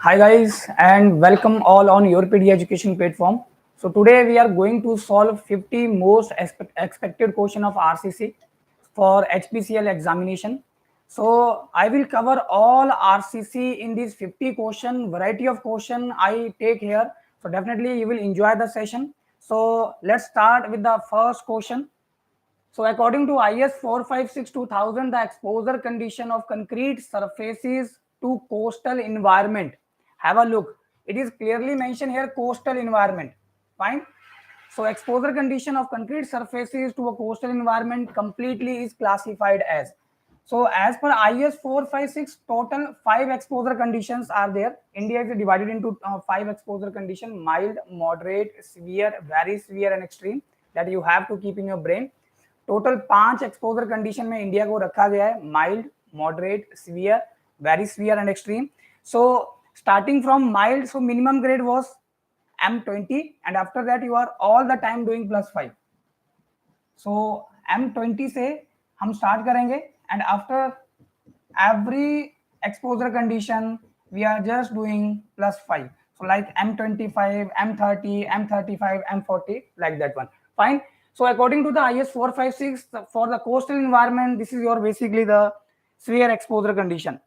Hi guys and welcome all on YourPedia education platform. So today we are going to solve 50 most expected question of RCC for HPCL examination. So I will cover all RCC in these 50 question, variety of question I take here. So definitely you will enjoy the session. So let's start with the first question. So according to IS 456-2000, the exposure condition of concrete surfaces to coastal environment. Have a look. It is clearly mentioned here coastal environment. Fine. So exposure condition of concrete surfaces to a coastal environment completely is classified as. So as per IS 456, total 5 exposure conditions are there. India is divided into 5 exposure condition: mild, moderate, severe, very severe and extreme, that you have to keep in your brain. Total 5 exposure condition में India को रखा गया है: mild, moderate, severe, very severe and extreme. So starting from mild, so minimum grade was M20 and after that you are all the time doing +5. so M20 से हम start करेंगे and after every exposure condition we are just doing +5. so like M25, M30, M35, M40, like that one. Fine. So according to the IS 456, for the coastal environment, this is your basically the severe exposure condition.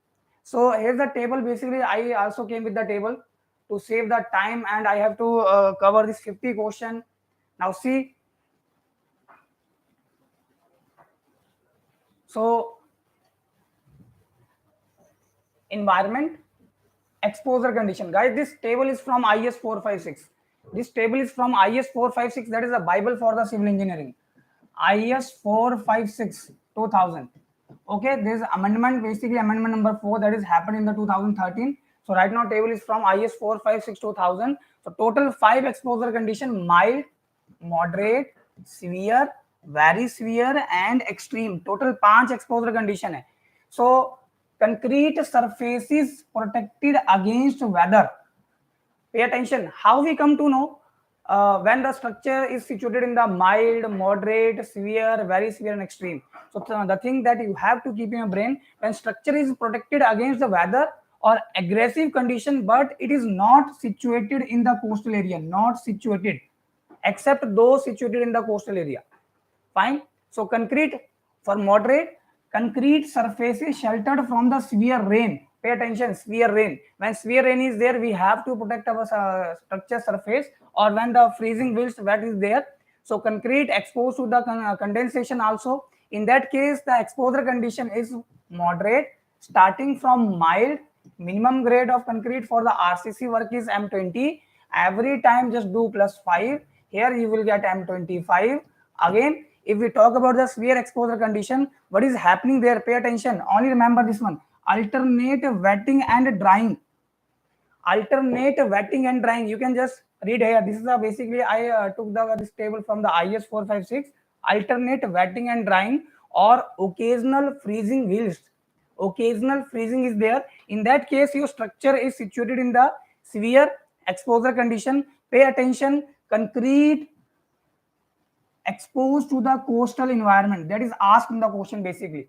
So here's the table. Basically I also came with the table to save the time and I have to cover this 50 question. Now see, so environment exposure condition, guys, this table is from IS 456. This table is from IS 456, that is a bible for the civil engineering. IS 456 2000. Okay, there's amendment, basically amendment number 4, that is happened in the 2013. So right now table is from IS 456 2000. So total 5 exposure condition: mild, moderate, severe, very severe and extreme. Total 5 exposure condition है. So concrete surface is protected against weather. Pay attention. How we come to know when the structure is situated in the mild, moderate, severe, very severe and extreme? So the thing that you have to keep in your brain, when structure is protected against the weather or aggressive condition, but it is not situated in the coastal area, not situated, except those situated in the coastal area. Fine. So concrete for moderate, concrete surface is sheltered from the severe rain. Pay attention, severe rain. When severe rain is there, we have to protect our structure surface, or when the freezing winds wet is there. So concrete exposed to the condensation also. In that case, the exposure condition is moderate, starting from mild. Minimum grade of concrete for the RCC work is M20. Every time just do +5. Here you will get M25. Again, if we talk about the severe exposure condition, what is happening there? Pay attention. Only remember this one: alternate wetting and drying. Alternate wetting and drying. You can just read here. This is basically I took this table from the IS 456. Alternate wetting and drying or occasional freezing whilst. Occasional freezing is there. In that case, your structure is situated in the severe exposure condition. Pay attention. Concrete exposed to the coastal environment, that is asked in the question. Basically,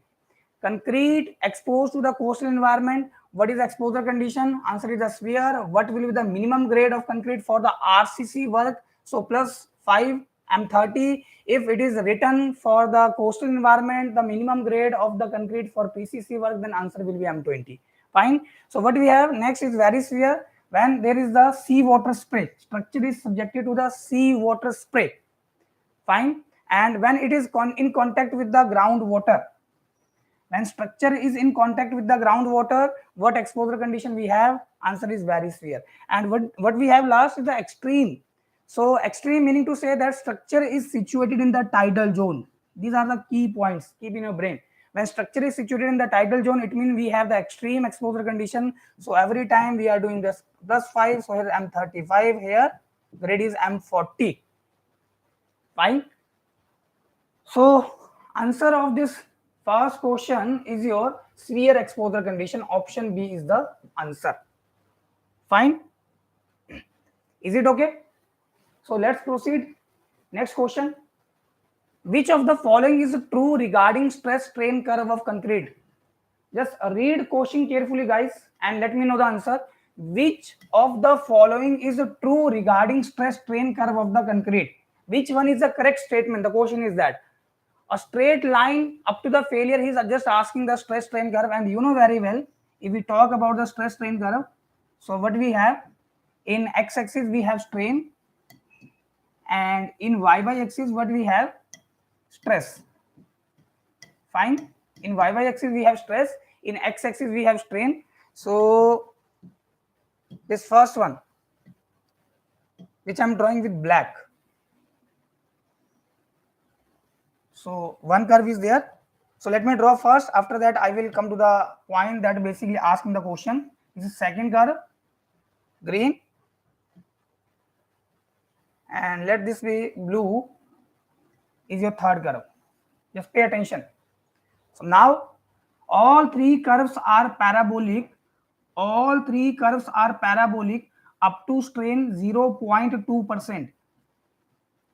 concrete exposed to the coastal environment, what is exposure condition? Answer is the severe. What will be the minimum grade of concrete for the RCC work? So +5 M30. If it is written for the coastal environment, the minimum grade of the concrete for PCC work, then answer will be M20. Fine. So what we have next is very severe. When there is the sea water spray, structure is subjected to the sea water spray. Fine. And when it is in contact with the groundwater, when structure is in contact with the groundwater, what exposure condition we have? Answer is very severe. And what we have last is the extreme. So extreme meaning to say that structure is situated in the tidal zone. These are the key points. Keep in your brain. When structure is situated in the tidal zone, it means we have the extreme exposure condition. So every time we are doing this +5. So here M35, here grade is M40. Fine. So answer of this first question is your severe exposure condition. Option B is the answer. Fine. Is it okay? So let's proceed. Next question. Which of the following is true regarding stress strain curve of concrete? Just read question carefully, guys, and let me know the answer. which of the following is true regarding stress strain curve of the concrete? Which one is the correct statement? The question is that a straight line up to the failure. He's just asking the stress strain curve, and you know very well, if we talk about the stress strain curve, so what we have in x-axis we have strain, and in y-axis what we have? Stress. Fine. In y-axis we have stress, in x-axis we have strain. So this first one, which I'm drawing with black, so one curve is there. So let me draw first, after that I will come to the point that basically asking the question. This is second curve, green, and let this be blue, is your third curve. Just pay attention. So now all three curves are parabolic. All three curves are parabolic up to strain 0.2%.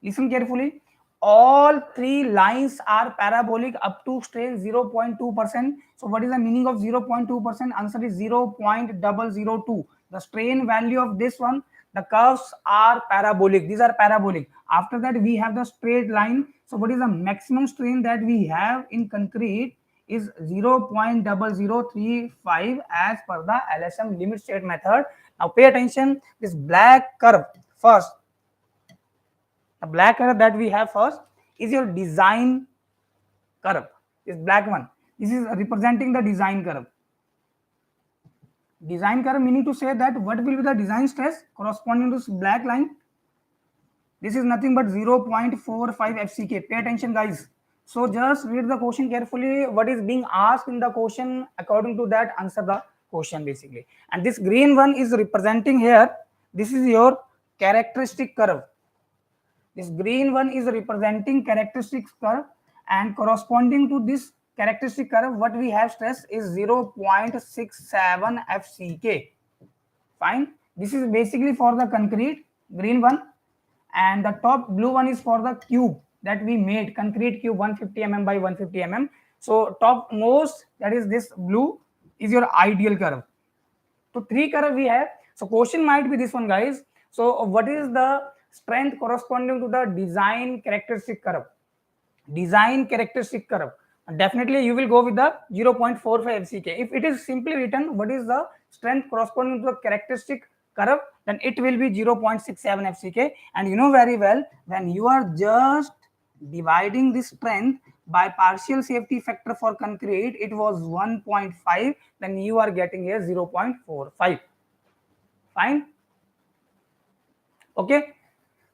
Listen carefully. All three lines are parabolic up to strain 0.2%. So what is the meaning of 0.2%? Answer is 0.002. The strain value of this one, the curves are parabolic. These are parabolic. After that we have the straight line. So what is the maximum strain that we have in concrete? Is 0.0035 as per the LSM limit state method. Now pay attention. This black curve first. The black curve that we have first is your design curve. This black one. This is representing the design curve. Design curve meaning to say that what will be the design stress corresponding to this black line? This is nothing but 0.45 FCK. Pay attention, guys. So just read the question carefully. What is being asked in the question, according to that answer the question basically. And this green one is representing here. This is your characteristic curve. This green one is representing characteristic curve, and corresponding to this characteristic curve, what we have stress is 0.67 FCK. Fine. This is basically for the concrete, green one, and the top blue one is for the cube that we made, concrete cube 150 mm by 150 mm. So top most, that is this blue, is your ideal curve. So three curve we have. So question might be this one, guys. So what is the strength corresponding to the design characteristic curve? Design characteristic curve. Definitely you will go with the 0.45 FCK. If it is simply written what is the strength corresponding to the characteristic curve, then it will be 0.67 FCK. And you know very well, when you are just dividing this strength by partial safety factor for concrete, it was 1.5, then you are getting here 0.45. Fine. Okay.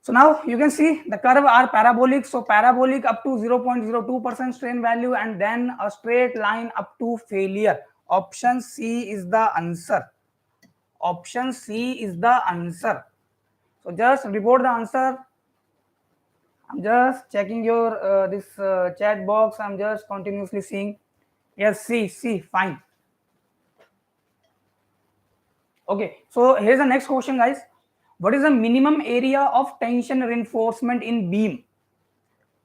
So now you can see the curve are parabolic. So parabolic up to 0.02% strain value, and then a straight line up to failure. Option C is the answer. Option C is the answer. So just report the answer. I'm just checking your this chat box. I'm just continuously seeing. Yes, C, fine. Okay, so here's the next question, guys. What is the minimum area of tension reinforcement in beam?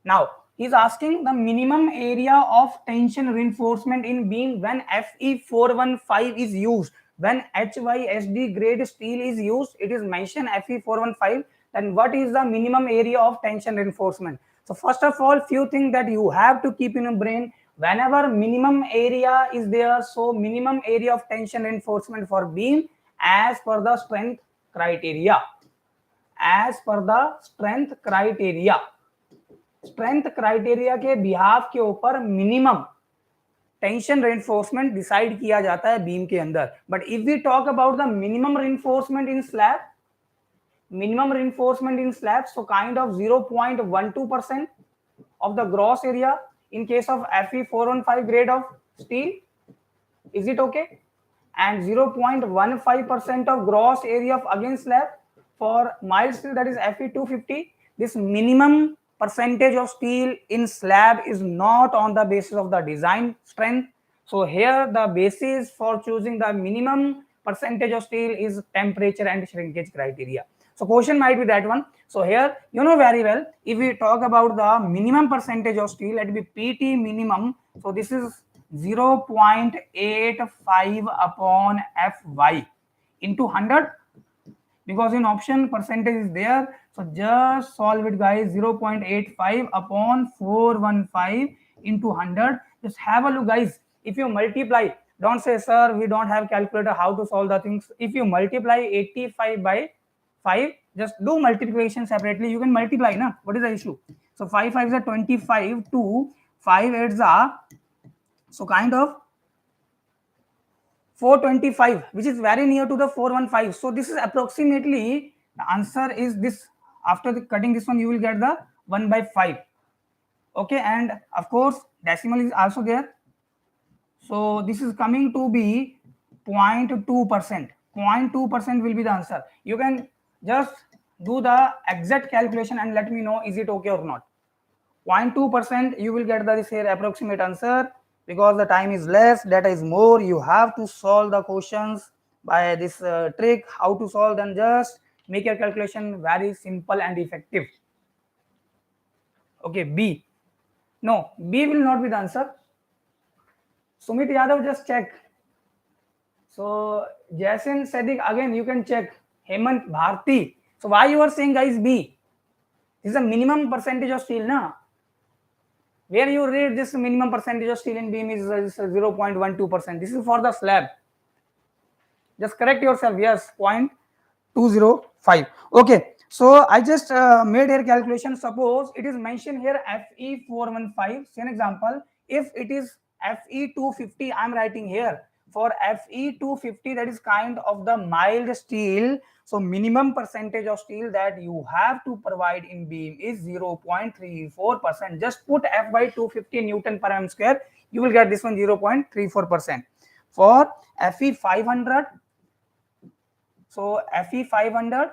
Now, he's asking the minimum area of tension reinforcement in beam when Fe415 is used. When HYSD grade steel is used, it is mentioned Fe415. Then what is the minimum area of tension reinforcement? So first of all, few things that you have to keep in your brain. Whenever minimum area is there, so minimum area of tension reinforcement for beam as per the strength criteria. As per the strength criteria. Strength criteria के behalf के ऊपर minimum tension reinforcement decide किया जाता है beam के अंदर. But if we talk about the minimum reinforcement in slab, minimum reinforcement in slab, so kind of 0.12% of the gross area in case of Fe415 grade of steel. Is it okay? And 0.15% of gross area of against slab for mild steel, that is Fe250. This minimum percentage of steel in slab is not on the basis of the design strength. So here the basis for choosing the minimum percentage of steel is temperature and shrinkage criteria. So question might be that one. So here you know very well, if we talk about the minimum percentage of steel, let it be PT minimum. So this is 0.85 upon Fy. into 100, because in option percentage is there. So just solve it guys. 0.85 upon 415 into 100. Just have a look guys. If you multiply, don't say sir we don't have calculator, how to solve the things. If you multiply 85 by 5, just do multiplication separately. You can multiply na, what is the issue? So 5 5s are 25, 2 5 8s are, so kind of 425, which is very near to the 415. So this is approximately, the answer is this. After the cutting this one, you will get the 1 by 5. Okay, and of course decimal is also there. So this is coming to be 0.2%. 0.2% will be the answer. You can just do the exact calculation and let me know is it okay or not. 0.2%, you will get this here approximate answer. Because the time is less, data is more, you have to solve the questions by this trick. How to solve, then just make your calculation very simple and effective. Okay, B. No, B will not be the answer. Sumit Yadav, just check. So Jason Sadiq, again you can check. Hemant Bharti. So why you are saying guys B? This is a minimum percentage of steel, na? Where you read this minimum percentage of steel in beam is 0.12%. This is for the slab. Just correct yourself. Yes, 0.205. Okay. So I just made here calculation. Suppose it is mentioned here FE415. See an example. If it is FE250, I am writing here. For FE250, that is kind of the mild steel. So minimum percentage of steel that you have to provide in beam is 0.34%. Just put F by 250 Newton per mm square. You will get this one 0.34%. For FE500, so FE500,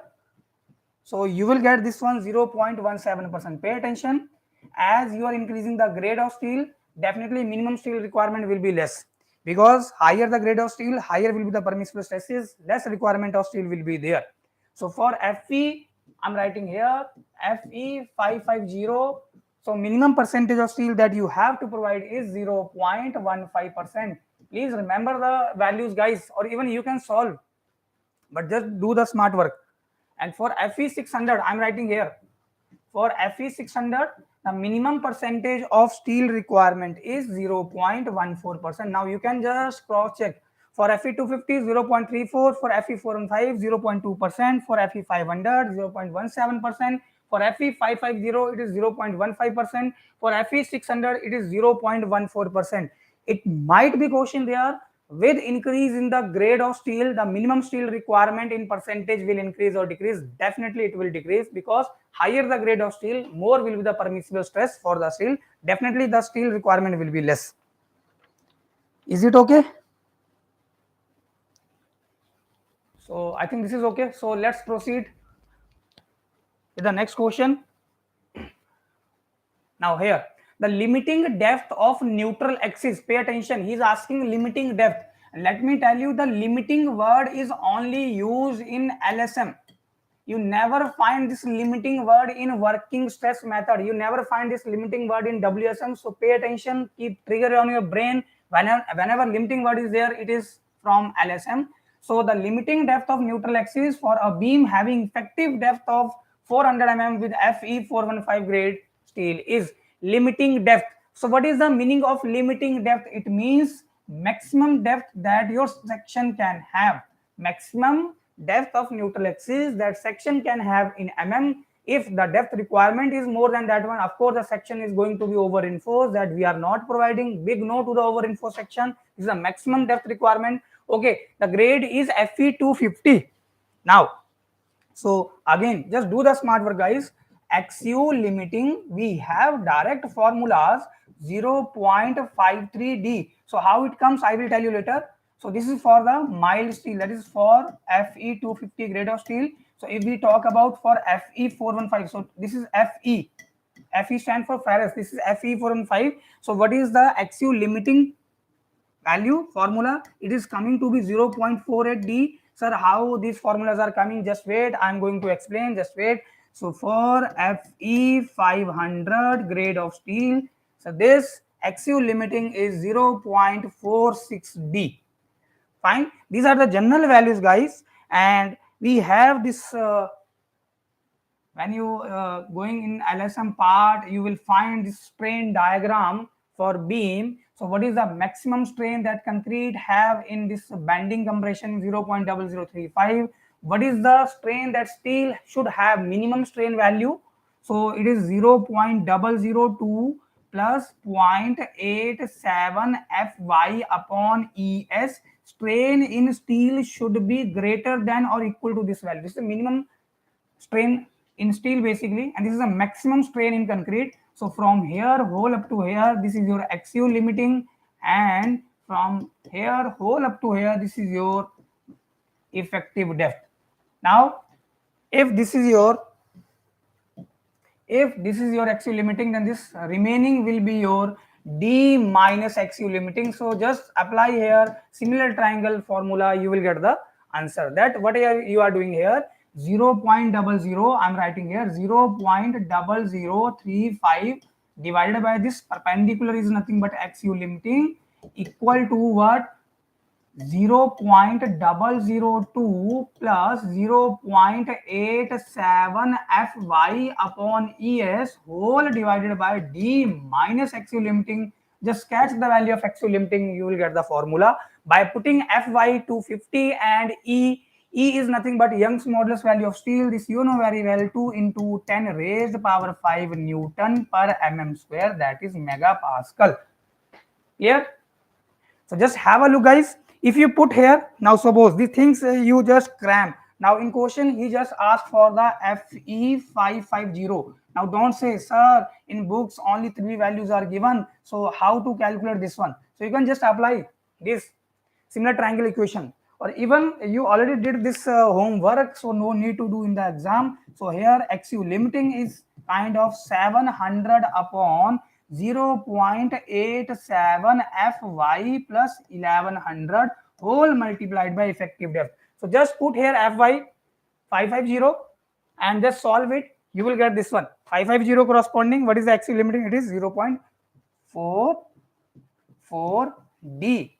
so you will get this one 0.17%. Pay attention. As you are increasing the grade of steel, definitely minimum steel requirement will be less. Because higher the grade of steel, higher will be the permissible stresses, less requirement of steel will be there. So for FE, I'm writing here FE550. So minimum percentage of steel that you have to provide is 0.15%. Please remember the values guys, or even you can solve, but just do the smart work. And for FE600, I'm writing here, for FE600, the minimum percentage of steel requirement is 0.14%. Now you can just cross check. For FE250, 0.34, for FE415, 0.2%, for FE500, 0.17%, for FE550, it is 0.15%, for FE600, it is 0.14%. It might be question there, with increase in the grade of steel, the minimum steel requirement in percentage will increase or decrease. Definitely it will decrease, because higher the grade of steel, more will be the permissible stress for the steel. Definitely the steel requirement will be less. Is it okay? So I think this is okay. So let's proceed with the next question. Now here, the limiting depth of neutral axis. Pay attention. He is asking limiting depth. Let me tell you, the limiting word is only used in LSM. You never find this limiting word in working stress method. You never find this limiting word in WSM. So pay attention. Keep trigger on your brain. Whenever limiting word is there, it is from LSM. So the limiting depth of neutral axis for a beam having effective depth of 400 mm with FE415 grade steel is limiting depth. So what is the meaning of limiting depth? It means maximum depth that your section can have. Maximum depth of neutral axis that section can have in mm. If the depth requirement is more than that one, of course the section is going to be over reinforced. That we are not providing. Big no to the over reinforced section. This is the maximum depth requirement. Okay, the grade is FE250. Now, so again, just do the smart work guys. XU limiting, we have direct formulas 0.53D. So how it comes, I will tell you later. So this is for the mild steel, that is for FE250 grade of steel. So if we talk about for FE415, so this is FE. FE stands for ferrous. This is FE415. So what is the XU limiting value formula? It is coming to be 0.48D. Sir, how these formulas are coming? Just wait, I'm going to explain. Just wait. So for FE500 grade of steel, so this XU limiting is 0.46D. Fine. These are the general values, guys. And we have this when you going in LSM part, you will find this strain diagram for beam. So what is the maximum strain that concrete have in this bending compression? 0.0035. What is the strain that steel should have minimum strain value? So it is 0.002 plus 0.87 Fy upon Es. Strain in steel should be greater than or equal to this value. This is the minimum strain in steel basically, and this is a maximum strain in concrete. So from here whole up to here, this is your axial limiting, and from here whole up to here, this is your effective depth. Now if this is your axial limiting, then this remaining will be your d minus axial limiting. So just apply here similar triangle formula, you will get the answer. That what you are doing here, 0.00, I'm writing here 0.0035 divided by this perpendicular is nothing but axial limiting, equal to what, 0.002 plus 0.87 Fy upon Es whole divided by d minus axial limiting. Just catch the value of axial limiting, you will get the formula by putting Fy to 50 and E is nothing but Young's modulus value of steel. This you know very well, 2 into 10 raised power 5 Newton per mm square, that is megapascal. Clear? So just have a look, guys. If you put here, now suppose these things you just cram. Now in question, he just asked for the FE550. Now don't say, sir, in books only 3 values are given. So how to calculate this one? So you can just apply this similar triangle equation. Or even you already did this homework, so no need to do in the exam. So here axial limiting is kind of 700 upon 0.87 Fy plus 1100 whole multiplied by effective depth. So just put here Fy 550 and just solve it. You will get this one 550 corresponding. What is the axial limiting? It is 0.44D.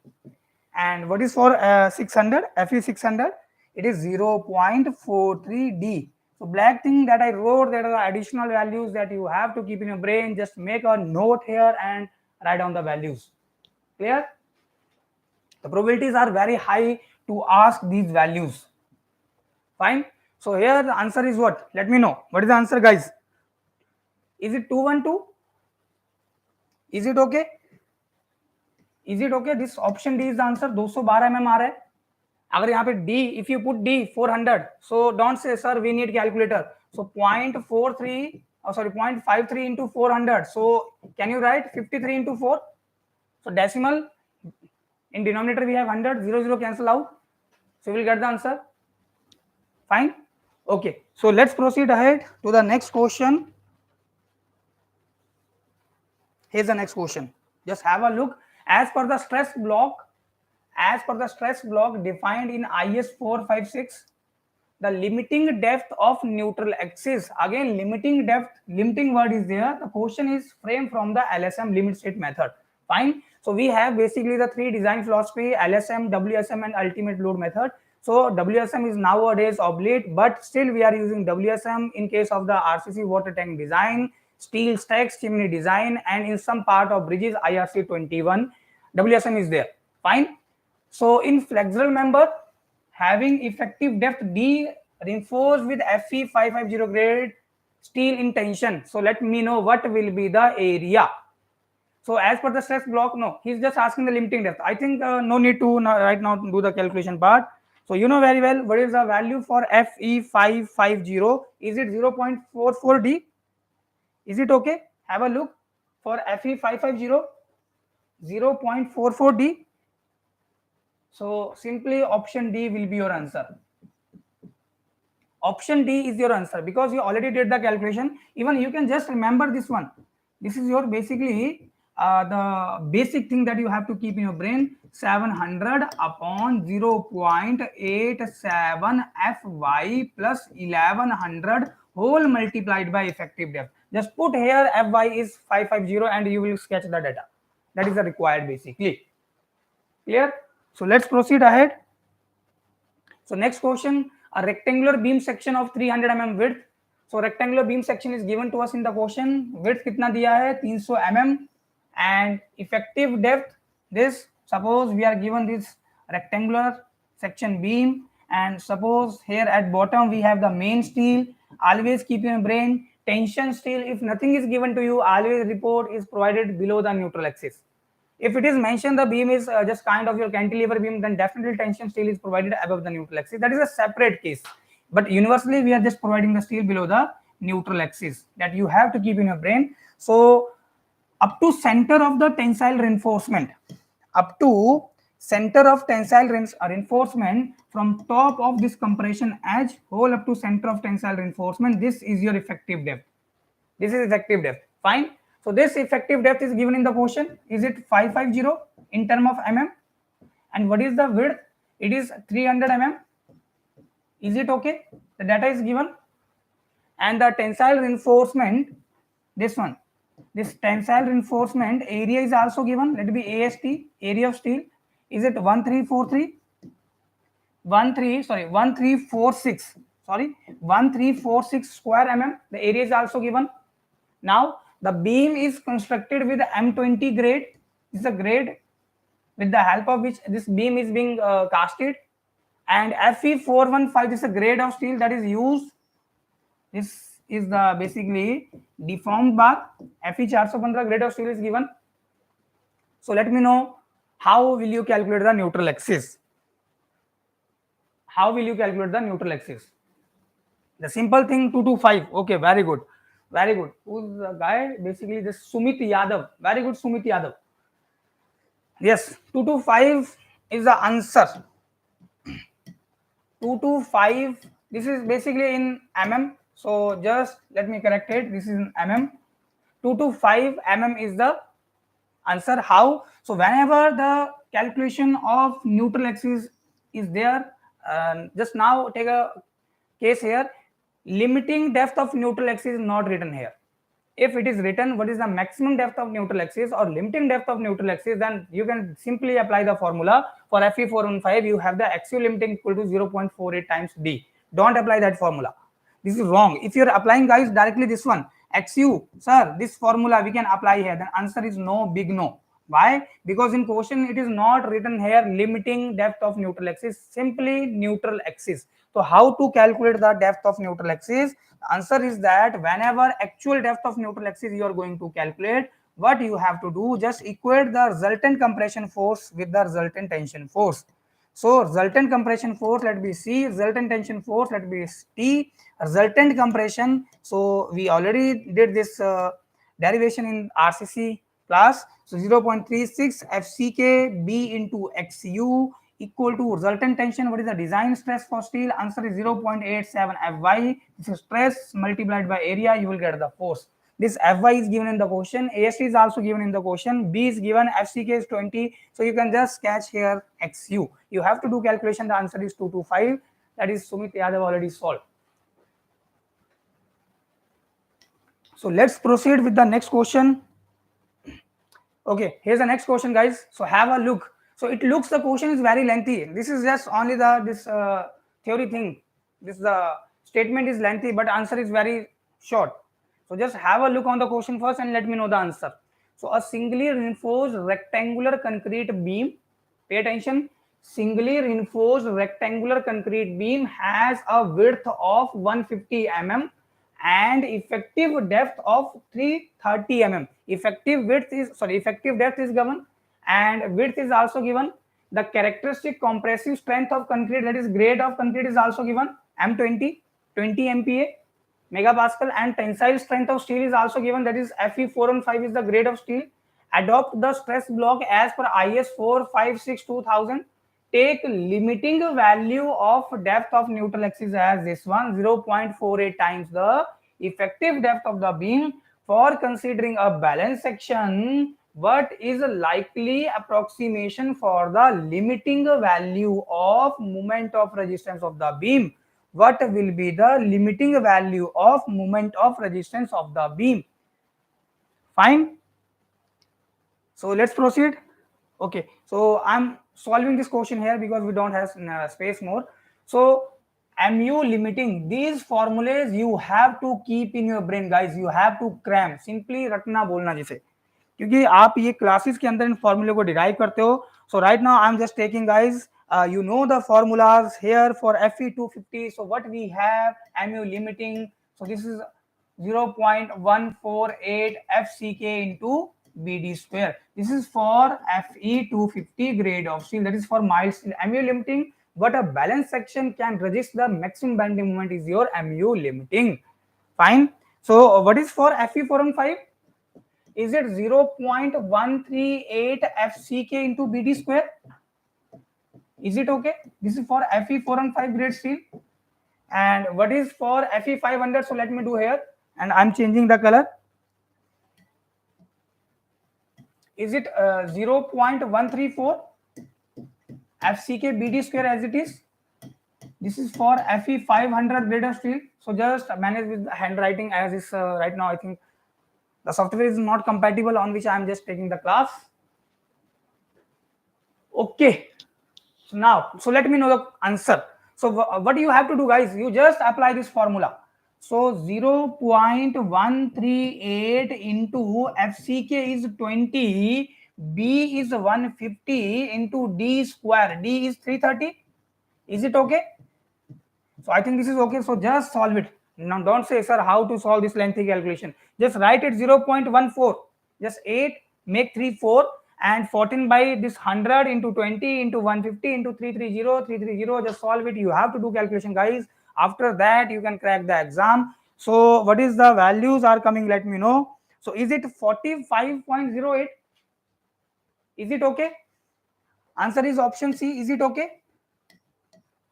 And what is for 600 Fe 600? It is 0.43D. So black thing that I wrote, there are additional values that you have to keep in your brain. Just make a note here and write down the values. Clear? The probabilities are very high to ask these values. Fine. So here the answer is what? Let me know. What is the answer, guys? Is it 212? Is it okay? Is it okay? This option D is the answer. 212 mm आ रहा है. अगर यहाँ पे D, if you put D 400, so don't say sir we need calculator. So 0.43, oh sorry, 0.53 into 400. So can you write 53 into 4? So decimal in denominator we have 100, 0 cancel out. So we will get the answer. Fine. Okay. So let's proceed ahead to the next question. Here's the next question. Just have a look. As per the stress block defined in IS 456, the limiting depth of neutral axis. Again, limiting depth, limiting word is there. The question is framed from the LSM limit state method. Fine. So we have basically the 3 design philosophy: LSM, WSM, and ultimate load method. So WSM is nowadays obsolete, but still we are using WSM in case of the RCC water tank design, steel stacks, chimney design, and in some part of bridges IRC 21. WSM is there. Fine. So in flexural member having effective depth D reinforced with Fe 550 grade steel in tension. So let me know what will be the area. So as per the stress block, no, he's just asking the limiting depth. I think no need to right now do the calculation part. So you know very well what is the value for Fe 550. Is it 0.44D? Is it okay? Have a look for Fe 550. 0.44D. So simply option D will be your answer. Option D is your answer because you already did the calculation. Even you can just remember this one. This is your basically the basic thing that you have to keep in your brain. 700 upon 0.87 Fy plus 1100 whole multiplied by effective depth. Just put here Fy is 550 and you will sketch the data. That is the required basically. Clear? So let's proceed ahead. So next question, a rectangular beam section of 300 mm width. So rectangular beam section is given to us in the question. Width कितना दिया है 300 mm and effective depth this. Suppose we are given this rectangular section beam and suppose here at bottom we have the main steel. Always keep in your brain tension steel. If nothing is given to you, always report is provided below the neutral axis. If it is mentioned the beam is just kind of your cantilever beam, then definitely tension steel is provided above the neutral axis. That is a separate case. But universally, we are just providing the steel below the neutral axis. That you have to keep in your brain. So, up to center of the tensile reinforcement, up to center of tensile reinforcement from top of this compression edge, whole up to center of tensile reinforcement, this is your effective depth. This is effective depth. Fine. So this effective depth is given in the question. Is it 550 in term of mm? And what is the width? It is 300 mm. Is it okay? The data is given. And the tensile reinforcement, this one, this tensile reinforcement area is also given. Let it be AST, area of steel. Is it 1346? 1346 square mm. The area is also given. Now the beam is constructed with M20 grade. This is a grade with the help of which this beam is being casted, and Fe415 is a grade of steel that is used. This is the basically deformed bar. Fe415 grade of steel is given. So let me know how will you calculate the neutral axis. How will you calculate the neutral axis? The simple thing 225. Okay, very good. Very good. Who's the guy? Basically, this Sumit Yadav. Very good, Sumit Yadav. Yes, 225 is the answer. 225. This is basically in mm. So just let me correct it. This is in mm. 225 mm is the answer. How? So whenever the calculation of neutral axis is there, just now take a case here. Limiting depth of neutral axis is not written here. If it is written what is the maximum depth of neutral axis or limiting depth of neutral axis, then you can simply apply the formula. For Fe415 you have the axial limiting equal to 0.48 times d. Don't apply that formula. This is wrong. If you are applying guys directly this one XU, sir, this formula we can apply here, then answer is no, big no. Why? Because in question it is not written here limiting depth of neutral axis, simply neutral axis. So how to calculate the depth of neutral axis? The answer is that whenever actual depth of neutral axis you are going to calculate, what you have to do, just equate the resultant compression force with the resultant tension force. So resultant compression force, let be C, resultant tension force, let be T, resultant compression. So we already did this derivation in RCC class. So 0.36 FCK B into XU equal to resultant tension. What is the design stress for steel? Answer is 0.87 Fy. This is stress multiplied by area. You will get the force. This Fy is given in the question. AST is also given in the question. B is given. FCK is 20. So you can just catch here XU. You have to do calculation. The answer is 225. That is Sumit Yadav already solved. So let's proceed with the next question. Okay, here's the next question, guys. So have a look. So it looks the question is very lengthy. This is just only the theory thing. This the statement is lengthy, but answer is very short. So just have a look on the question first and let me know the answer. So a singly reinforced rectangular concrete beam. Pay attention. Singly reinforced rectangular concrete beam has a width of 150 mm and effective depth of 330 mm. Effective depth is given and width is also given. The characteristic compressive strength of concrete, that is grade of concrete, is also given, M20, 20 MPa megapascal, and tensile strength of steel is also given, that is Fe415 is the grade of steel. Adopt the stress block as per IS 456-2000. Take limiting value of depth of neutral axis as this one, 0.48 times the effective depth of the beam. For considering a balanced section, what is a likely approximation for the limiting value of moment of resistance of the beam? What will be the limiting value of moment of resistance of the beam? Fine. So let's proceed. Okay, so I'm solving this question here because we don't have space more. So mu limiting, these formulas you have to keep in your brain guys, you have to cram, simply रटना बोलना जिसे, क्योंकि आप ये classes के अंदर इन फॉर्मूले को डिराइव करते हो. So right now I'm just taking guys, you know the formulas here for Fe 250. So what we have, mu limiting, so this is 0.148 FCK into BD square. This is for Fe 250 grade of steel, that is for mild steel. Mu limiting, but a balanced section can resist the maximum bending moment is your mu limiting. Fine. So what is for Fe 415? Is it 0.138 FCK into BD square? Is it okay? This is for Fe 415 grade steel. And what is for Fe 500? So let me do here, and I'm changing the color. Is it 0.134 FCK BD square as it is? This is for Fe 500 grade of steel. So just manage with the handwriting as is right now. I think the software is not compatible on which I am just taking the class. Okay. So now, so let me know the answer. So what you have to do guys, you just apply this formula. So 0.138 into FCK is 20, B is 150 into D square, D is 330. Is it okay? So I think this is okay. So just solve it. Now don't say sir how to solve this lengthy calculation. Just write it 0.14. Just 8, make 3 4, and 14 by this 100 into 20 into 150 into 330. Just solve it. You have to do calculation guys. After that you can crack the exam. So what is the values are coming, let me know. So is it 45.08? Is it okay? Answer is option C. Is it okay?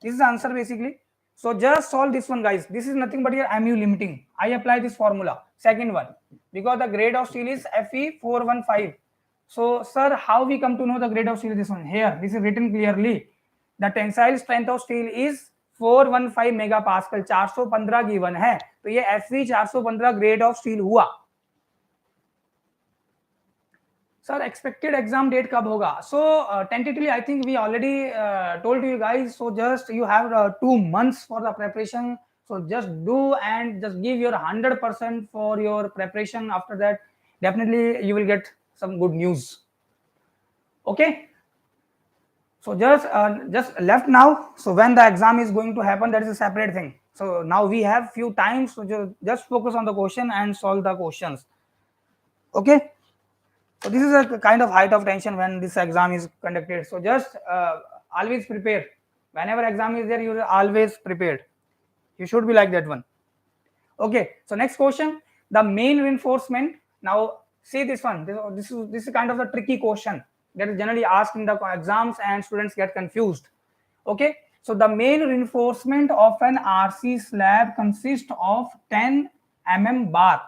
This is the answer basically. So just solve this one guys. This is nothing but your mu limiting. I apply this formula. Second one, because the grade of steel is Fe 415. So sir, how we come to know the grade of steel? This one here. This is written clearly. The tensile strength of steel is 415 megapascal. 415 given है. तो ये Fe 415 grade of steel हुआ. Sir, expected exam date कब होगा? So tentatively I think we already told you guys. So just you have 2 months for the preparation. So just do and just give your 100% for your preparation. After that, definitely you will get some good news. Okay. So just left now. So when the exam is going to happen, that is a separate thing. So now we have few times. So just focus on the question and solve the questions. Okay. So this is a kind of height of tension when this exam is conducted. So just always prepare. Whenever exam is there, you are always prepared. You should be like that one. Okay. So next question, the main reinforcement. Now see this one. This is kind of a tricky question that is generally asked in the exams and students get confused. Okay. So the main reinforcement of an RC slab consists of 10 mm bar.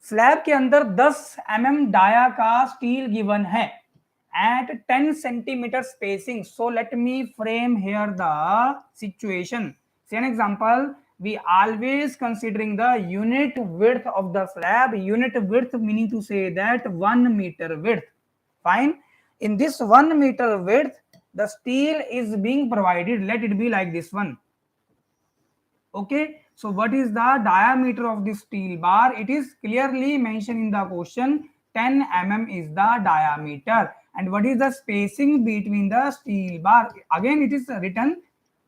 Slab के अंदर 10 mm dia का steel given है at 10 centimeter spacing. So let me frame here the situation. See an example. We always considering the unit width of the slab. Unit width meaning to say that 1 meter width. Fine. In this 1 meter width, the steel is being provided. Let it be like this one. Okay. So what is the diameter of this steel bar? It is clearly mentioned in the question. 10 mm is the diameter. And what is the spacing between the steel bar? Again, it is written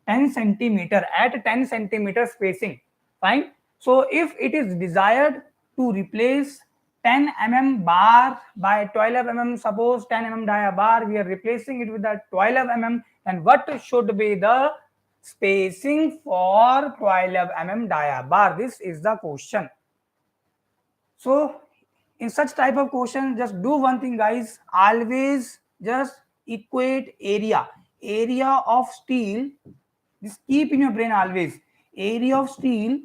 10 centimeter at 10 centimeter spacing. Fine. So if it is desired to replace 10 mm bar by 12 mm, suppose 10 mm dia bar, we are replacing it with the 12 mm. And what should be the spacing for 12 mm dia bar? This is the question. So in such type of question, just do one thing guys, always just equate area of steel. This keep in your brain always, area of steel.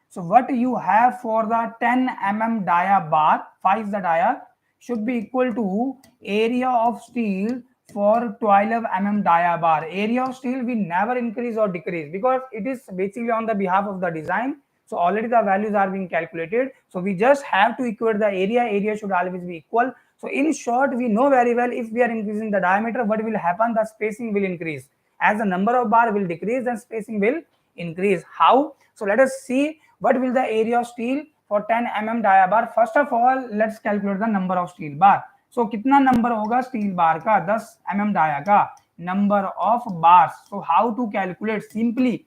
So what you have for the 10 mm dia bar, 5 is the dia, should be equal to area of steel for 12 mm dia bar. Area of steel will never increase or decrease because it is basically on the behalf of the design. So already the values are being calculated. So we just have to equate the area. Area should always be equal. So in short, we know very well if we are increasing the diameter, what will happen? The spacing will increase. As the number of bar will decrease, then spacing will increase. How? So let us see what will the area of steel for 10 mm dia bar. First of all, let's calculate the number of steel bar. So कितना number होगा steel bar का? 10 mm dia का number of bars. So how to calculate? Simply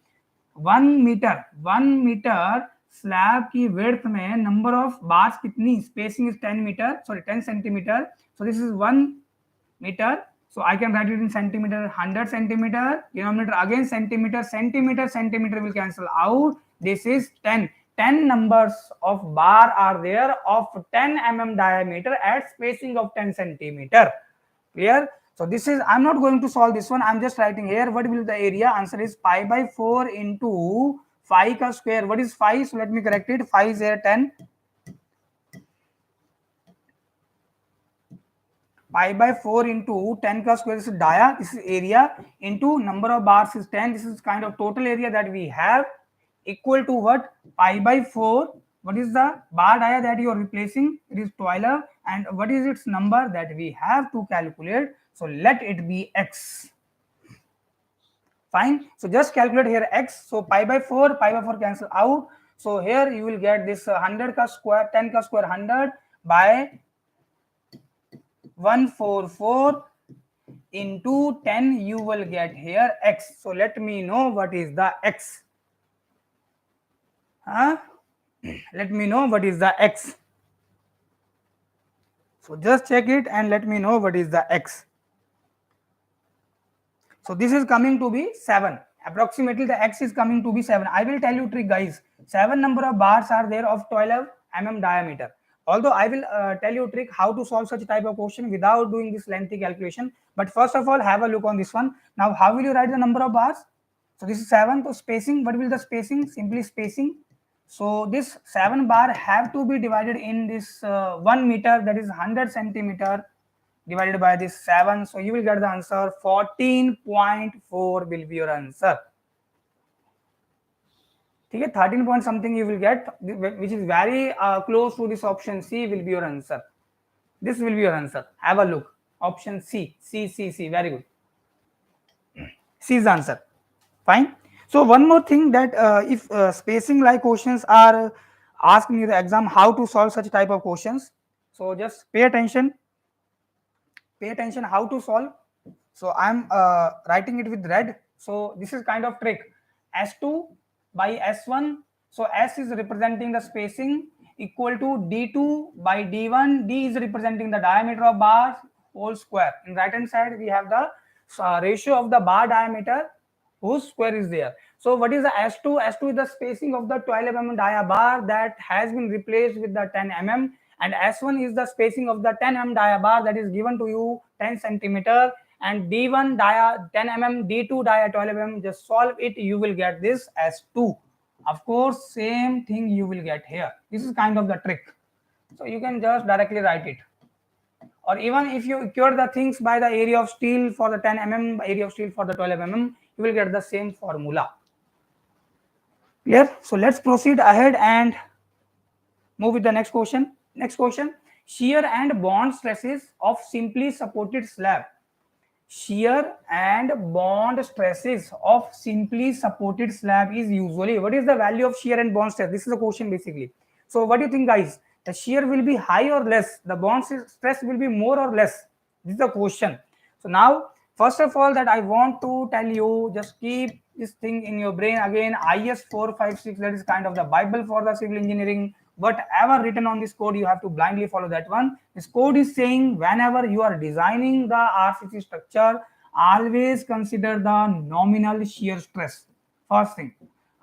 1 meter slab की width में number of bars कितनी, spacing is 10 metre, sorry 10 centimetre, so this is 1 metre, so I can write it in centimeter, 100 centimeter, denominator again centimeter will cancel out, this is 10 numbers of bar are there of 10 mm diameter at spacing of 10 centimeter. Clear? So this is, I'm not going to solve this one, I'm just writing here what will the area. Answer is pi by 4 into 5 ka square. What is 5? So let me correct it. 5 is here 10. Pi by 4 into 10 ka square, this is dia, this is area, into number of bars is 10. This is kind of total area that we have, equal to what? Pi by 4. What is the bar dia that you are replacing? It is 12. And what is its number that we have to calculate? So let it be x. Fine. So just calculate here x. So pi by 4 cancel out. So here you will get this 100 ka square, 10 ka square 100 by 144 into 10, you will get here x. So let me know what is the x. Let me know what is the x. So just check it and let me know what is the x. So this is coming to be 7. Approximately the x is coming to be 7. I will tell you trick, guys. 7 number of bars are there of 12 mm diameter. Although I will tell you trick how to solve such type of question without doing this lengthy calculation. But first of all, have a look on this one. Now, how will you write the number of bars? So this is 7. So spacing, what will the spacing? Simply spacing. So this 7 bar have to be divided in this 1 meter, that is 100 centimeter, divided by this 7. So you will get the answer 14.4 will be your answer. Okay, 13 point something you will get, which is very close to this option C will be your answer. This will be your answer. Have a look. Option C. Very good. C is the answer. Fine. So one more thing, that if spacing like questions are asked in the exam, how to solve such type of questions. So just pay attention. Pay attention how to solve. So I'm writing it with red. So this is kind of trick. S2 by S1. So S is representing the spacing, equal to D2 by D1. D is representing the diameter of bar whole square. In right hand side we have the ratio of the bar diameter whose square is there. So what is the S2? S2 is the spacing of the 12 mm dia bar that has been replaced with the 10 mm, and S1 is the spacing of the 10 mm dia bar that is given to you 10 centimeter, and D1 dia 10 mm, D2 dia 12 mm. Just solve it, you will get this S2. Of course, same thing you will get here. This is kind of the trick. So you can just directly write it. Or even if you equate the things by the area of steel for the 10 mm, area of steel for the 12 mm, you will get the same formula. Clear? So let's proceed ahead and move with the next question. Next question, shear and bond stresses of simply supported slab. Shear and bond stresses of simply supported slab is usually, what is the value of shear and bond stress? This is the question basically. So what do you think, guys? The shear will be high or less? The bond stress will be more or less? This is the question. So now, first of all, that I want to tell you, just keep this thing in your brain again. IS 456, that is kind of the Bible for the civil engineering. Whatever written on this code, you have to blindly follow that one. This code is saying whenever you are designing the RCC structure, always consider the nominal shear stress. First thing,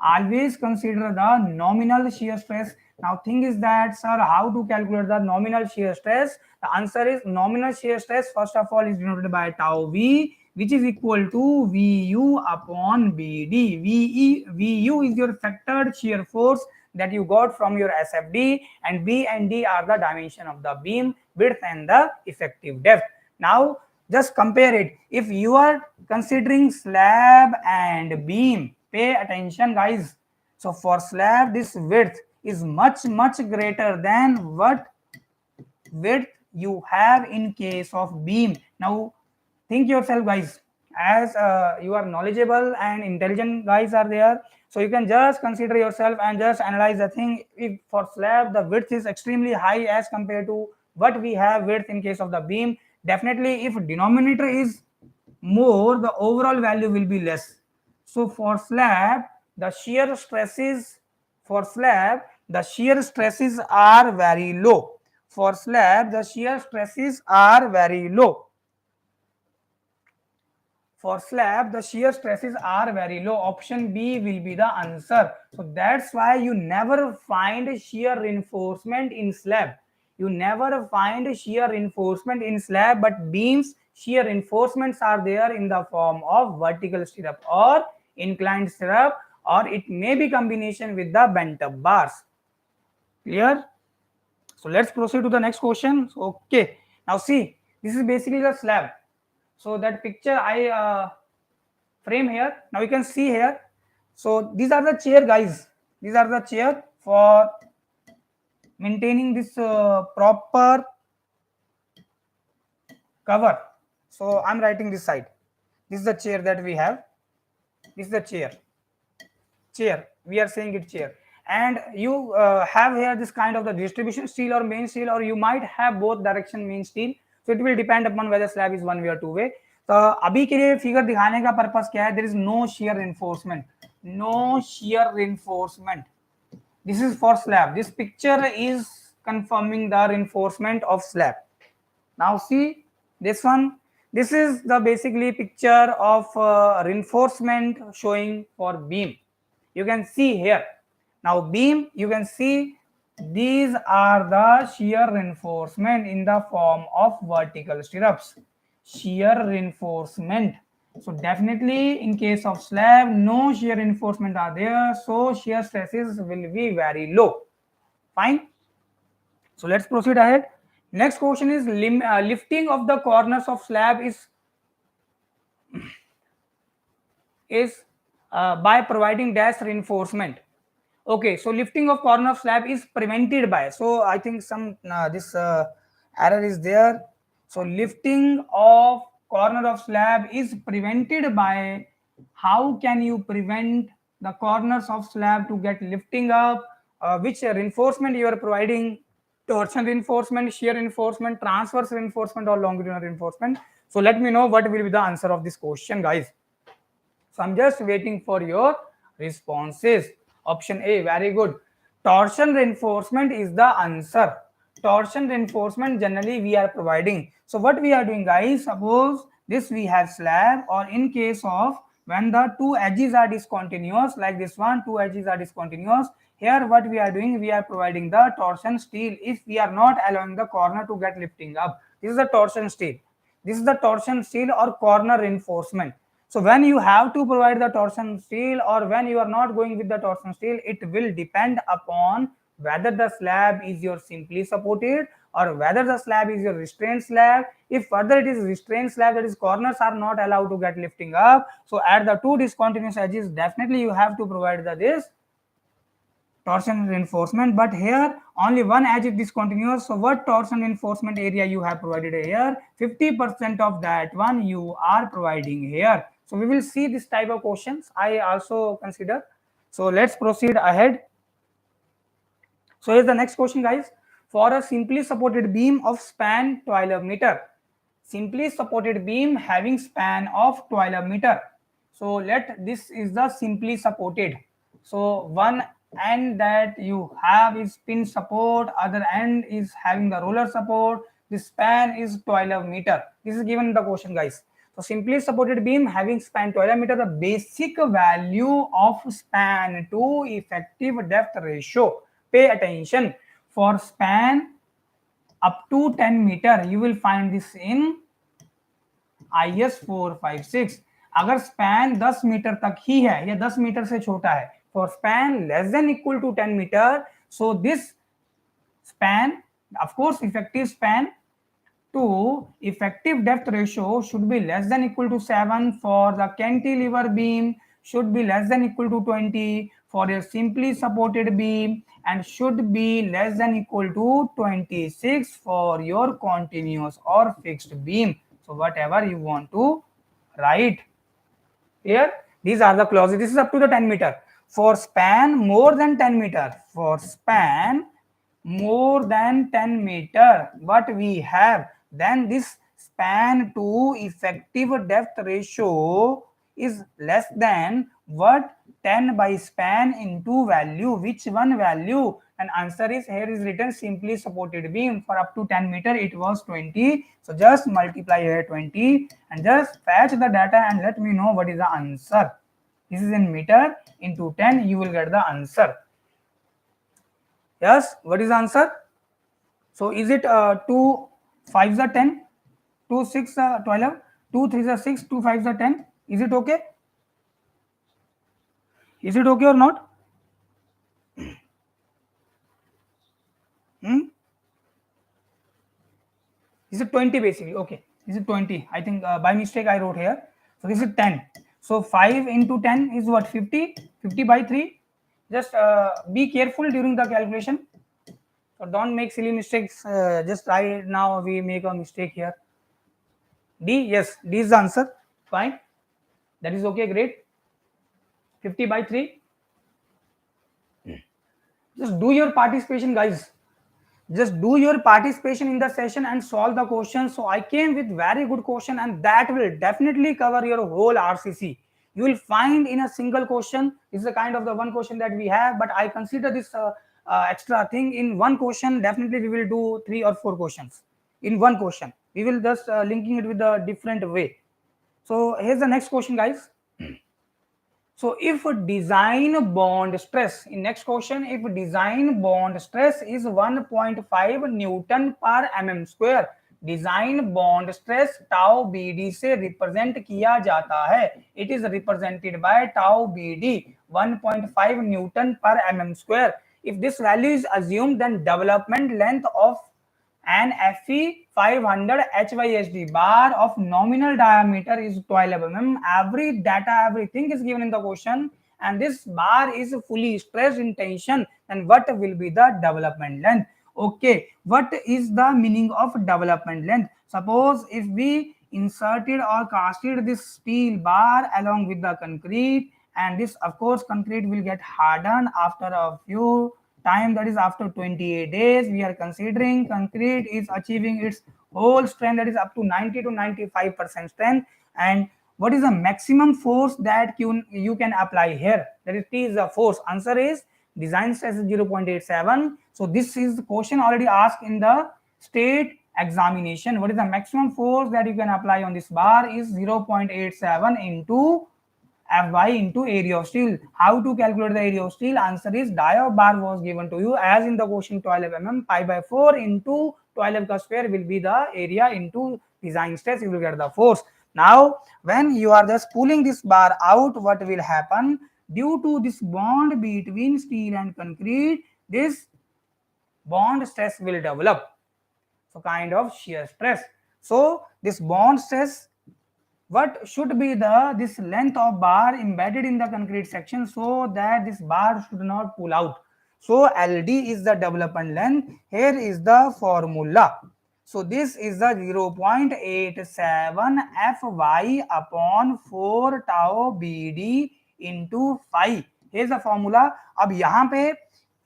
always consider the nominal shear stress. Now thing is that, sir, how to calculate the nominal shear stress? The answer is nominal shear stress first of all is denoted by tau V, which is equal to VU upon BD. VU is your factored shear force that you got from your SFD, and B and D are the dimension of the beam width and the effective depth. Now just compare it. If you are considering slab and beam, pay attention, guys. So for slab, this width is much greater than what width you have in case of beam. Now think yourself, guys. as you are knowledgeable and intelligent guys are there, so you can just consider yourself and just analyze the thing. If for slab the width is extremely high as compared to what we have width in case of the beam, definitely if denominator is more, the overall value will be less. So for slab the shear stresses, for slab the shear stresses are very low. For slab the shear stresses are very low. For slab the shear stresses are very low. Option B will be the answer. So that's why you never find shear reinforcement in slab. You never find shear reinforcement in slab, but beams shear reinforcements are there in the form of vertical stirrup or inclined stirrup, or it may be combination with the bent up bars. Clear? So let's proceed to the next question. Okay, now see, this is basically the slab. So that picture I frame here. Now you can see here. So these are the chair, guys. These are the chair for maintaining this proper cover. So I'm writing this side. This is the chair that we have. This is the chair. Chair. We are saying it chair. And you have here this kind of the distribution steel or main steel, or you might have both direction main steel. So it will depend upon whether slab is one way or two way. तो अभी के लिए figure दिखाने का purpose क्या है? There is no shear reinforcement. No shear reinforcement. This is for slab. This picture is confirming the reinforcement of slab. Now see this one. This is the basically picture of reinforcement showing for beam. You can see here. Now beam, you can see these are the shear reinforcement in the form of vertical stirrups. Shear reinforcement. So definitely in case of slab, no shear reinforcement are there, so shear stresses will be very low. Fine. So let's proceed ahead. Next question is lifting of the corners of slab is by providing dash reinforcement. Okay, so lifting of corner of slab is prevented by, so I think some this error is there. So lifting of corner of slab is prevented by, how can you prevent the corners of slab to get lifting up? Which reinforcement you are providing? Torsion reinforcement, shear reinforcement, transverse reinforcement, or longitudinal reinforcement? So let me know what will be the answer of this question, guys. So I'm just waiting for your responses. Option A, very good. Torsion reinforcement is the answer. Torsion reinforcement generally we are providing. So what we are doing, guys, suppose this we have slab, or in case of when the two edges are discontinuous, like this one, two edges are discontinuous, here what we are doing, we are providing the torsion steel if we are not allowing the corner to get lifting up. This is the torsion steel. This is the torsion steel or corner reinforcement. So when you have to provide the torsion steel or when you are not going with the torsion steel, it will depend upon whether the slab is your simply supported or whether the slab is your restrained slab. If further it is restrained slab, that is corners are not allowed to get lifting up. So at the two discontinuous edges, definitely you have to provide this torsion reinforcement, but here only one edge is discontinuous. So what torsion reinforcement area you have provided here? 50% of that one you are providing here. So we will see this type of questions I also consider. So let's proceed ahead. So here's the next question, guys. For a simply supported beam of span 12 meter, simply supported beam having span of 12 meter. So this is the simply supported. So one end that you have is pin support, other end is having the roller support. The span is 12 meter. This is given in the question, guys. So simply supported beam having span 12 meter, the basic value of span to effective depth ratio. Pay attention. For span up to 10 meter, you will find this in IS 456. अगर span 10 metre तक ही है या 10 metre से छोटा है, for span less than equal to 10 meter, so this span, of course effective span to effective depth ratio should be less than equal to 7. For the cantilever beam should be less than equal to 20 for a simply supported beam, and should be less than equal to 26 for your continuous or fixed beam. So whatever you want to right? Here, these are the clauses. This is up to the 10 meter. For span more than 10 meter, for span more than 10 meter, what we have, then this span to effective depth ratio is less than what, 10 by span into value. Which one value? And answer is, here is written simply supported beam. For up to 10 meter it was 20. So just multiply here 20 and just fetch the data and let me know what is the answer. This is in meter into 10, you will get the answer. Yes, what is the answer? So is it 2 5s are 10, 2 6 12, 2 3s are 6, 2 5s are 10? Is it okay? Is it okay or not? This is 20 basically. Okay, this is 20. I think by mistake I wrote here. So this is 10. So 5 into 10 is what, 50? 50 by 3. Just be careful during the calculation. So don't make silly mistakes. Just right now we make a mistake here. D, yes, D is the answer. Fine. That is okay, great. 50 by 3. Just do your participation, guys. Just do your participation in the session and solve the question. So I came with very good question, and that will definitely cover your whole RCC. You will find in a single question. This is a kind of the one question that we have, but I consider this extra thing in one question. Definitely we will do 3 or 4 questions in one question. We will just linking it with a different way. So here's the next question, guys. So if design bond stress, in next question, if design bond stress is 1.5 Newton per mm square, design bond stress tau BD से represent किया जाता है. It is represented by tau BD 1.5 Newton per mm square. If this value is assumed, then development length of an FE 500 HYSD bar of nominal diameter is 12 mm. Every data, everything is given in the question, and this bar is fully stressed in tension. And what will be the development length? Okay, what is the meaning of development length? Suppose if we inserted or casted this steel bar along with the concrete, and this of course concrete will get hardened after a few time, that is after 28 days. We are considering concrete is achieving its whole strength, that is up to 90 to 95% strength. And what is the maximum force that you can apply here? That is T is the force. Answer is design stress is 0.87. So this is the question already asked in the state examination. What is the maximum force that you can apply on this bar? Is 0.87 into Fy into area of steel. How to calculate the area of steel? Answer is dia of bar was given to you as in the question 12 mm. Pi by 4 into 12 ka square will be the area into design stress. You will get the force. Now when you are just pulling this bar out, what will happen? Due to this bond between steel and concrete, this bond stress will develop. So kind of shear stress. So this bond stress, what should be the this length of bar embedded in the concrete section so that this bar should not pull out? So LD is the development length. Here is the formula. So this is the 0.87 Fy upon 4 tau BD into phi. Here is the formula. अब यहाँ पे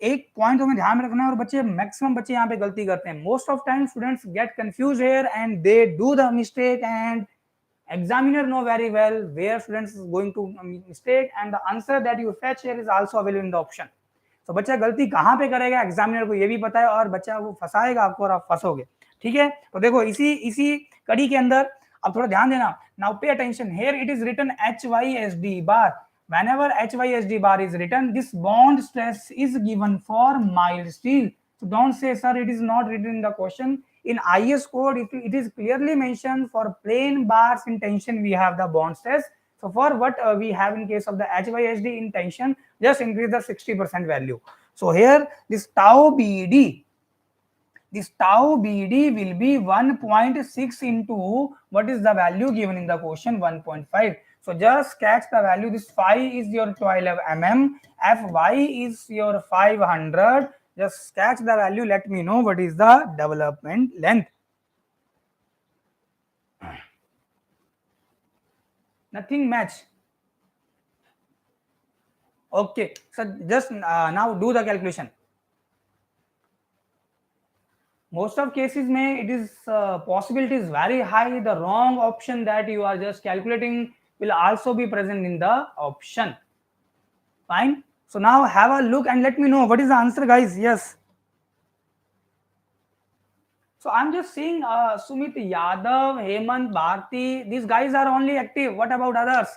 एक point हमें ध्यान में रखना है, और बच्चे मैक्सिमम बच्चे यहाँ पे गलती करते हैं. Most of time students get confuse here and they do the mistake, and examiner know very well where students is going to mistake, and the answer that you fetch here is also available in the option. So बच्चा गलती कहाँ पे करेगा examiner को ये भी पता है, और बच्चा वो फंसाएगा आपको और आप फंसोगे. ठीक है, तो देखो इसी कड़ी के अंदर अब थोड़ा ध्यान देना. Now pay attention, here it is written HYSD bar. Whenever HYSD bar is written, this bond stress is given for mild steel. So don't say sir it is not written in the question. In IS code, it is clearly mentioned for plain bars in tension we have the bond stress. So for what we have in case of the HYSD in tension, just increase the 60% value. So here this tau BD will be 1.6 into what is the value given in the question, 1.5. So just catch the value. This phi is your 12 mm, Fy is your 500. Just catch the value. Let me know what is the development length. Nothing match. Okay, so just now do the calculation. Most of cases may it is possibility is very high. The wrong option that you are just calculating will also be present in the option. Fine. So now have a look and let me know what is the answer, guys. Yes. So I'm just seeing Sumit Yadav, Hemant, Bharti. These guys are only active. What about others?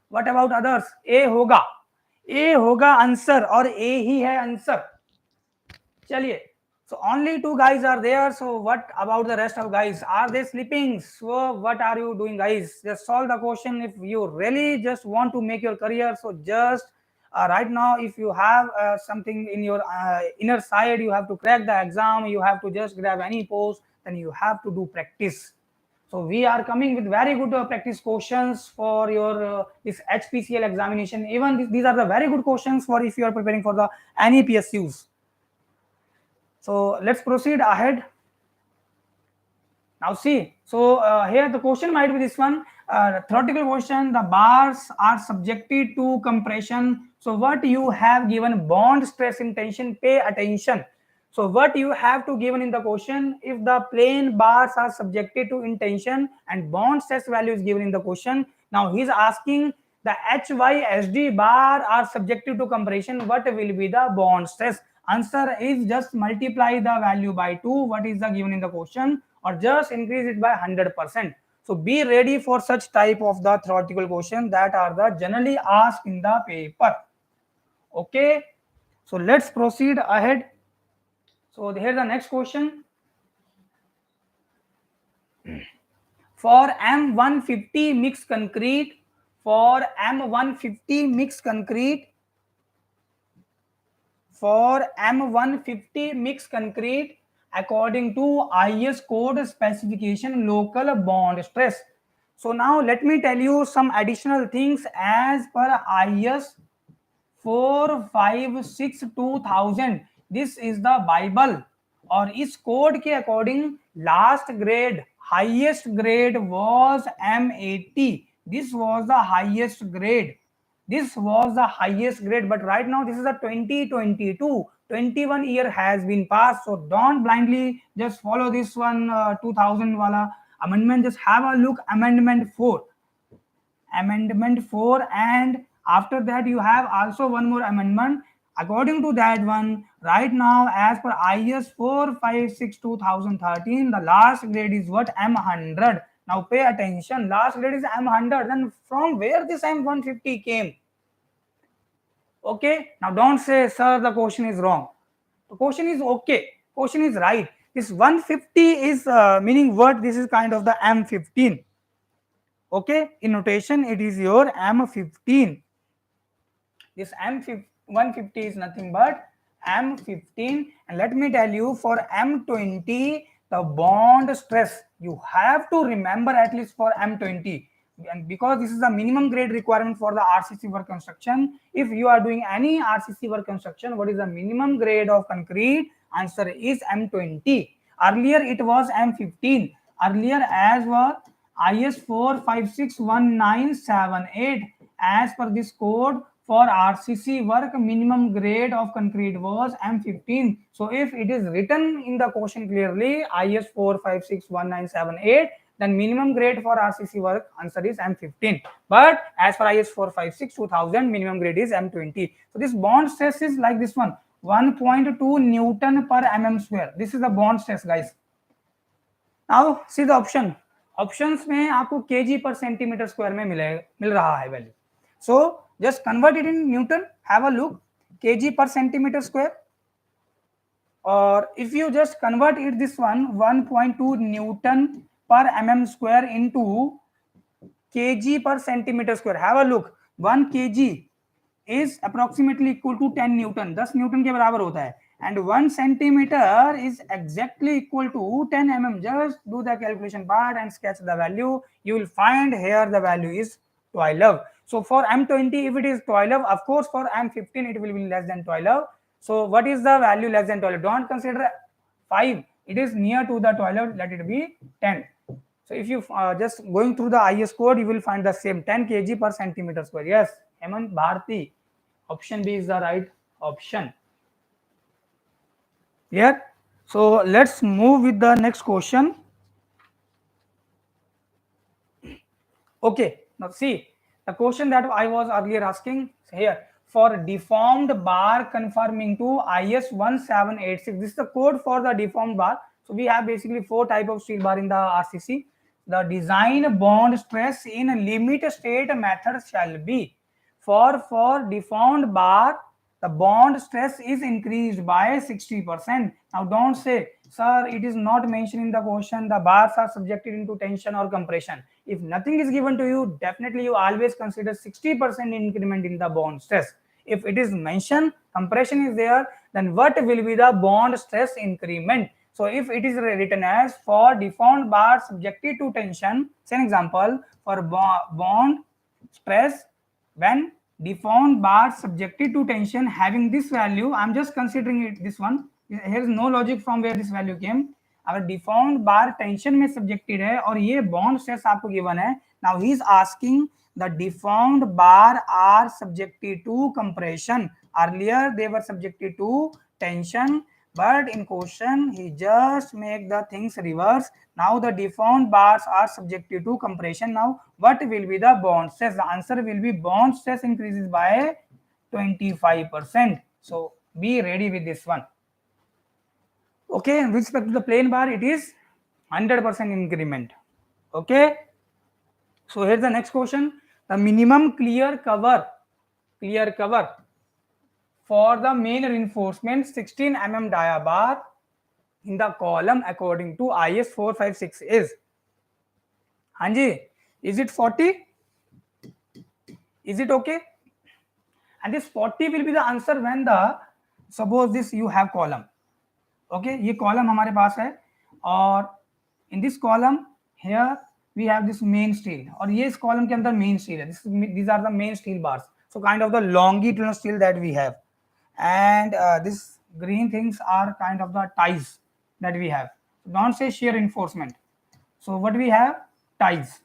What about others? A होगा answer और A ही है answer. चलिए. So only two guys are there. So what about the rest of guys? Are they sleeping? So what are you doing, guys? Just solve the question. If you really just want to make your career, so just right now, if you have something in your inner side, you have to crack the exam. You have to just grab any post. Then you have to do practice. So we are coming with very good practice questions for your this HPCL examination. Even these are the very good questions for if you are preparing for the any PSUs. So let's proceed ahead. Now see, so here the question might be this one, theoretical question, the bars are subjected to compression. So what you have given bond stress in tension, pay attention. So what you have to given in the question, if the plain bars are subjected to intention and bond stress value is given in the question. Now he is asking the HYSD bar are subjected to compression, what will be the bond stress? Answer is just multiply the value by 2, what is the given in the question, or just increase it by 100%. So be ready for such type of the theoretical question that are the generally asked in the paper. Okay, so let's proceed ahead. So here's the next question. For M150 mixed concrete, for M150 mixed concrete, for M150 mixed concrete, according to IS code specification local bond stress. So now let me tell you some additional things as per IS 456-2000. This is the Bible. और इस code के according last grade highest grade was M80. This was the highest grade. This was the highest grade, but right now this is a 2022. 21 year has been passed, so don't blindly just follow this one 2000 wala amendment. Just have a look amendment 4, and after that you have also one more amendment. According to that one, right now as per IS 456-2013, the last grade is what? M100. Now pay attention, last grade is M100. Then from where this M150 came? Okay, now don't say sir the question is wrong. The question is okay, question is right. This 150 is meaning what? This is kind of the M15. Okay, in notation it is your M15. This M150 is nothing but M15. And let me tell you, for M20 the bond stress you have to remember at least for M20, and because this is the minimum grade requirement for the RCC work construction. If you are doing any RCC work construction, what is the minimum grade of concrete? Answer is M20. Earlier it was M15. Earlier as was IS 4561978. As per this code, for RCC work, minimum grade of concrete was M15. So if it is written in the question clearly IS 4561978, then minimum grade for RCC work answer is M15. But as for IS 456-2000, minimum grade is M20. So this bond stress is like this one, 1.2 Newton per mm square. This is the bond stress, guys. Now see the option. Options में आपको kg per centimeter square में मिल रहा है value. So just convert it in Newton. Have a look, kg per centimeter square. Or if you just convert it this one, 1.2 Newton per mm square into kg per centimeter square. Have a look. 1 kg is approximately equal to 10 Newton. 10 Newton के बराबर होता है. And 1 centimeter is exactly equal to 10 mm. Just do the calculation part and sketch the value. You will find here the value is 12. So for M20, if it is 12, of course for M15 it will be less than 12. So what is the value less than 12? Don't consider 5. It is near to the 12. Let it be 10. So if you just going through the IS code, you will find the same 10 kg per centimeter square. Yes, Hemant Bharti. Option B is the right option. Clear? So let's move with the next question. Okay, now see the question that I was earlier asking here, for deformed bar conforming to IS 1786. This is the code for the deformed bar. So we have basically 4 type of steel bar in the RCC. The design bond stress in limit state method shall be for deformed bar, the bond stress is increased by 60%. Now don't say, sir, it is not mentioned in the question the bars are subjected into tension or compression. If nothing is given to you, definitely you always consider 60% increment in the bond stress. If it is mentioned compression is there, then what will be the bond stress increment? So if it is written as for deformed bar subjected to tension, say an example, for bond stress when deformed bar subjected to tension having this value, I'm just considering it this one. Here is no logic from where this value came. अगर deformed bar tension में subjected है और ये bond stress आपको given है, now he is asking the deformed bar are subjected to compression. Earlier they were subjected to tension, but in question he just make the things reverse. Now the deformed bars are subjected to compression. Now what will be the bond stress? The answer will be bond stress increases by 25%. So be ready with this one. Okay, with respect to the plain bar, it is 100% increment. Okay, so here's the next question. The minimum clear cover for the main reinforcement 16 mm dia bar in the column according to IS 456 is, Hanji, is it 40? Is it okay? And this 40 will be the answer when the, suppose this you have column. Okay, ये column हमारे पास है और in this column here we have this main steel और ये इस column के अंदर main steel है. These are the main steel bars. So kind of the longitudinal steel that we have, and this green things are kind of the ties that we have. So don't say shear reinforcement. So what we have? Ties.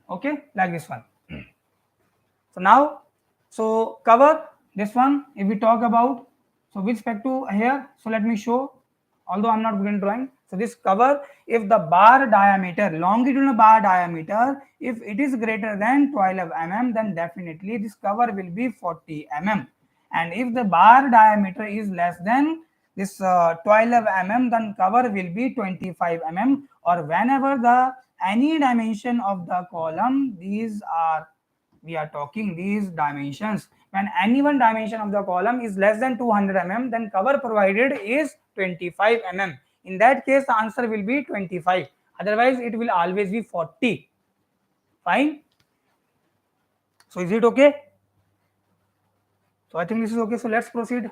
Okay, like this one. So now, so cover this one, if we talk about, so with respect to here, so let me show, although I'm not good in drawing. So this cover, if the bar diameter, longitudinal bar diameter, if it is greater than 12 mm, then definitely this cover will be 40 mm. And if the bar diameter is less than this 12 mm, then cover will be 25 mm. Or whenever the any dimension of the column, these are, we are talking these dimensions. When any one dimension of the column is less than 200 mm, then cover provided is 25 mm. In that case, the answer will be 25. Otherwise, it will always be 40. Fine. So is it okay? So I think this is okay. So let's proceed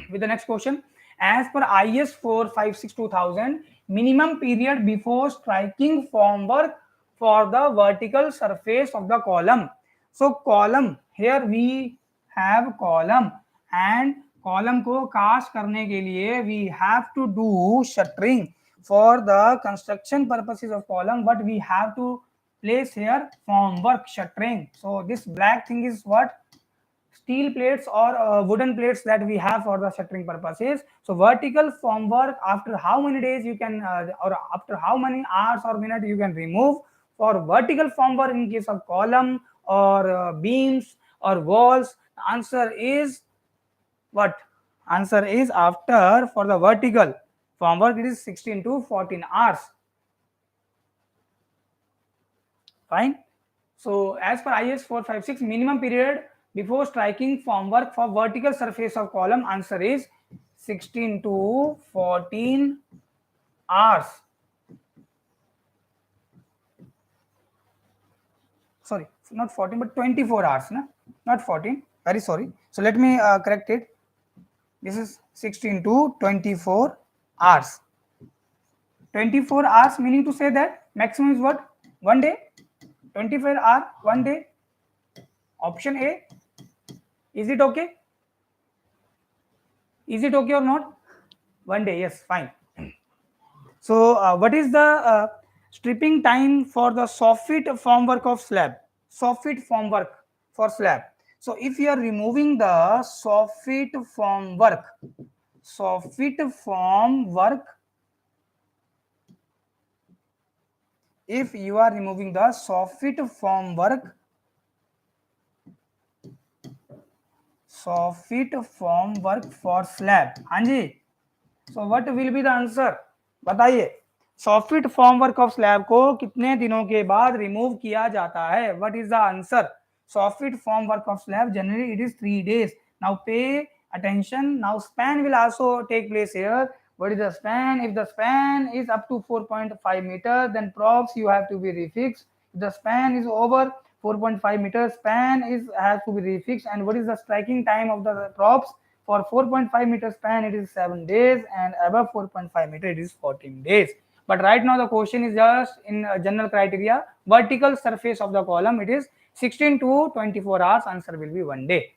with the next question. As per IS 456-2000, minimum period before striking formwork for the vertical surface of the column. So column, here we have column, and column को cast करने के लिए we have to do shuttering. For the construction purposes of column, but we have to place here formwork shuttering. So this black thing is what? Steel plates or wooden plates that we have for the shuttering purposes. So vertical formwork, after how many days you can or after how many hours or minutes you can remove for vertical formwork in case of column or beams or walls? The answer is what? Answer is after, for the vertical formwork, it is 16 to 14 hours. Fine. So as per IS 456, minimum period before striking formwork for vertical surface of column, answer is 16 to 14 hours. Sorry, not 14 but 24 hours, no? Not 14, very sorry. So let me correct it. This is 16 to 24 hours. 24 hours meaning to say that maximum is what? 1 day. 24 hours, 1 day. Option A. Is it okay? Is it okay or not? 1 day, yes, fine. So what is the stripping time for the soffit formwork of slab, soffit formwork for slab. So if you are removing the soffit formwork, if you are removing the soffit formwork for slab, हाँ जी, so what will be the answer, बताइए, soft form work of slab को कितने दिनों के बाद remove किया जाता है? What is the answer? Soft form work of slab generally it is 3 days. Now pay attention. Now span will also take place here. What is the span? If the span is up to 4.5 meters, then props you have to be refixed. If the span is over 4.5 meters, span has to be refixed. And what is the striking time of the props? For 4.5 meter span, it is 7 days, and above 4.5 meter, it is 14 days. But right now, the question is just in general criteria. Vertical surface of the column, it is 16 to 24 hours. Answer will be 1 day.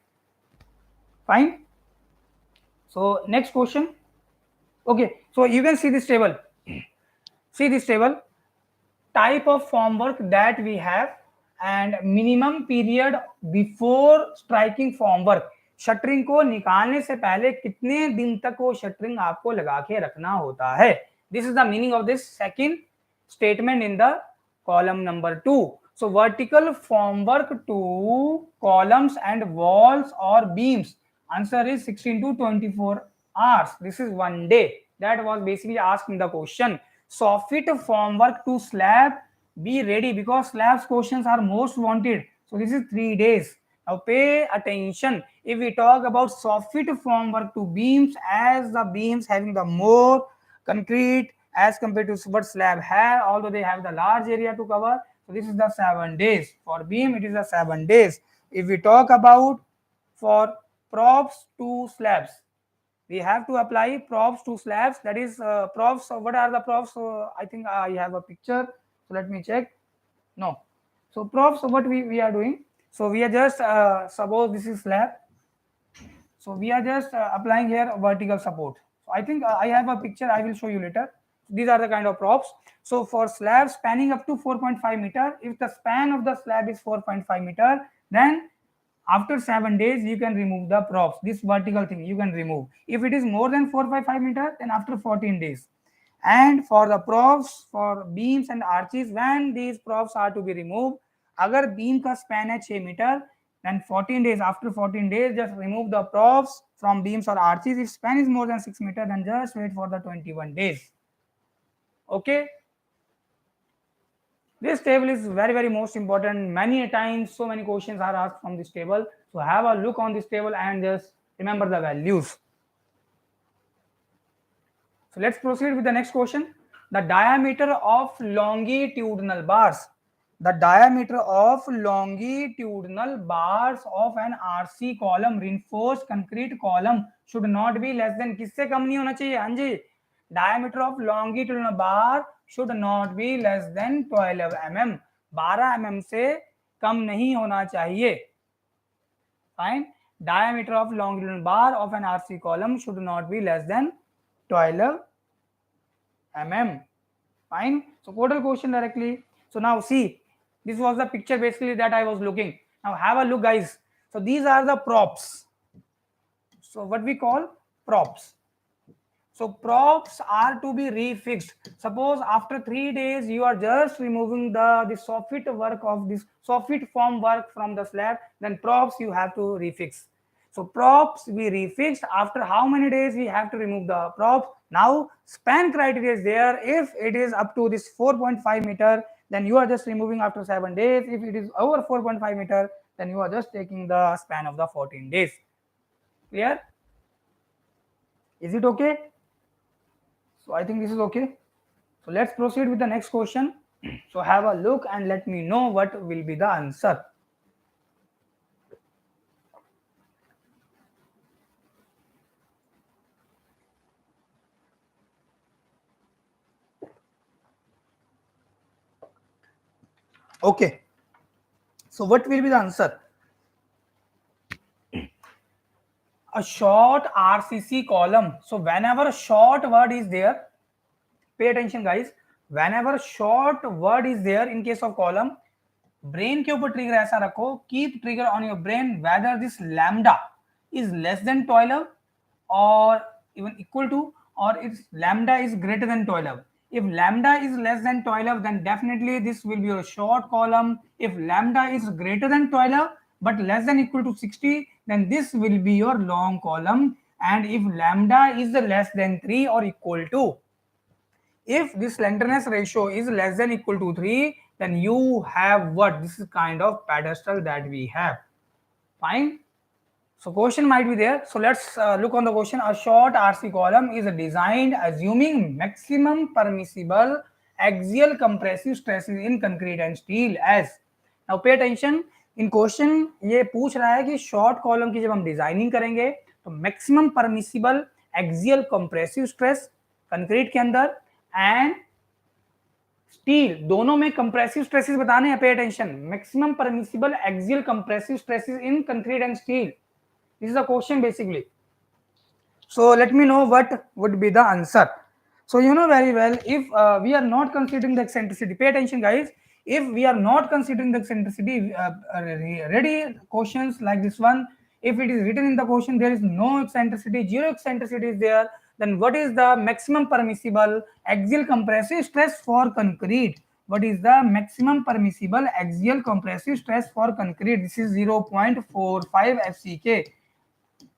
Fine. So next question. Okay, so you can see this table. See this table. Type of formwork that we have and minimum period before striking formwork. Shuttering को निकालने से पहले कितने दिन तक वो shuttering आपको लगा के रखना होता है? This is the meaning of this second statement in the column number 2. So vertical formwork to columns and walls or beams, answer is 16 to 24 hours. This is 1 day. That was basically asked in the question. Soffit formwork to slab, be ready because slabs questions are most wanted. So this is 3 days. Now pay attention. If we talk about soffit formwork to beams, as the beams having the more concrete as compared to what slab have, although they have the large area to cover. So this is the 7 days. For beam, it is the 7 days. If we talk about for props to slabs, we have to apply props to slabs. That is props. What are the props? I think I have a picture. So let me check. No. So props, what we are doing. So we are just suppose this is slab. So we are just applying here vertical support. So I think I have a picture. I will show you later. These are the kind of props. So for slab spanning up to 4.5 meter, if the span of the slab is 4.5 meter, then after 7 days you can remove the props. This vertical thing you can remove. If it is more than 4.5 meter, then after 14 days. And for the props for beams and arches, when these props are to be removed, अगर beam का span है 6 meter, then 14 days, after 14 days just remove the props from beams or arches. If span is more than 6 meter, then just wait for the 21 days. Okay, this table is very most important. Many times so many questions are asked from this table, so have a look on this table and just remember the values. So let's proceed with the next question. The diameter of longitudinal bars. The diameter of longitudinal bars of an RC column, reinforced concrete column, should not be less than, किससे कम नहीं होना चाहिए? हाँ जी, diameter of longitudinal bar should not be less than 12 mm. 12 mm से कम नहीं होना चाहिए. Fine. Diameter of longitudinal bar of an RC column should not be less than 12 mm. Fine. So total question directly. So now see, this was the picture basically that I was looking. Now have a look, guys. So these are the props. So what we call props. So props are to be refixed. Suppose after 3 days you are just removing the soffit work of this soffit form work from the slab, then props you have to refix. So props we refixed. After how many days we have to remove the props? Now span criteria is there. If it is up to this 4.5 meter, then you are just removing after 7 days. If it is over 4.5 meter, then you are just taking the span of the 14 days. Clear? Is it okay? So I think this is okay. So let's proceed with the next question. So have a look and let me know what will be the answer. Okay. So what will be the answer? A short RCC column. So whenever a short word is there, pay attention, guys. whenever short word is there in case of column, brain के ऊपर trigger ऐसा रखो, keep trigger on your brain whether this lambda is less than 12 or even equal to, or its lambda is greater than 12. If lambda is less than 12, then definitely this will be your short column. If lambda is greater than 12 but less than equal to 60, then this will be your long column. And if lambda is less than 3 or equal to, if this slenderness ratio is less than equal to 3, then you have what? This is kind of pedestal that we have. Fine. So question might be there. So let's look on the question. A short RC column is designed assuming maximum permissible axial compressive stresses in concrete and steel as. Now pay attention. In question ये पूछ रहा है कि short column की जब हम designing करेंगे तो maximum permissible axial compressive stress concrete के अंदर एंड स्टील दोनों में कंप्रेसिव स्ट्रेसेस बताने हैं. Pay attention. Maximum permissible axial compressive stresses in concrete and steel. This is a question basically. So let me know what would be the answer. So you know very well, if we are not considering the eccentricity, pay attention guys, if we are not considering the eccentricity, ready questions like this one, if it is written in the question there is no eccentricity, zero eccentricity is there, then what is the maximum permissible axial compressive stress for concrete? What is the maximum permissible axial compressive stress for concrete? This is 0.45 FCK.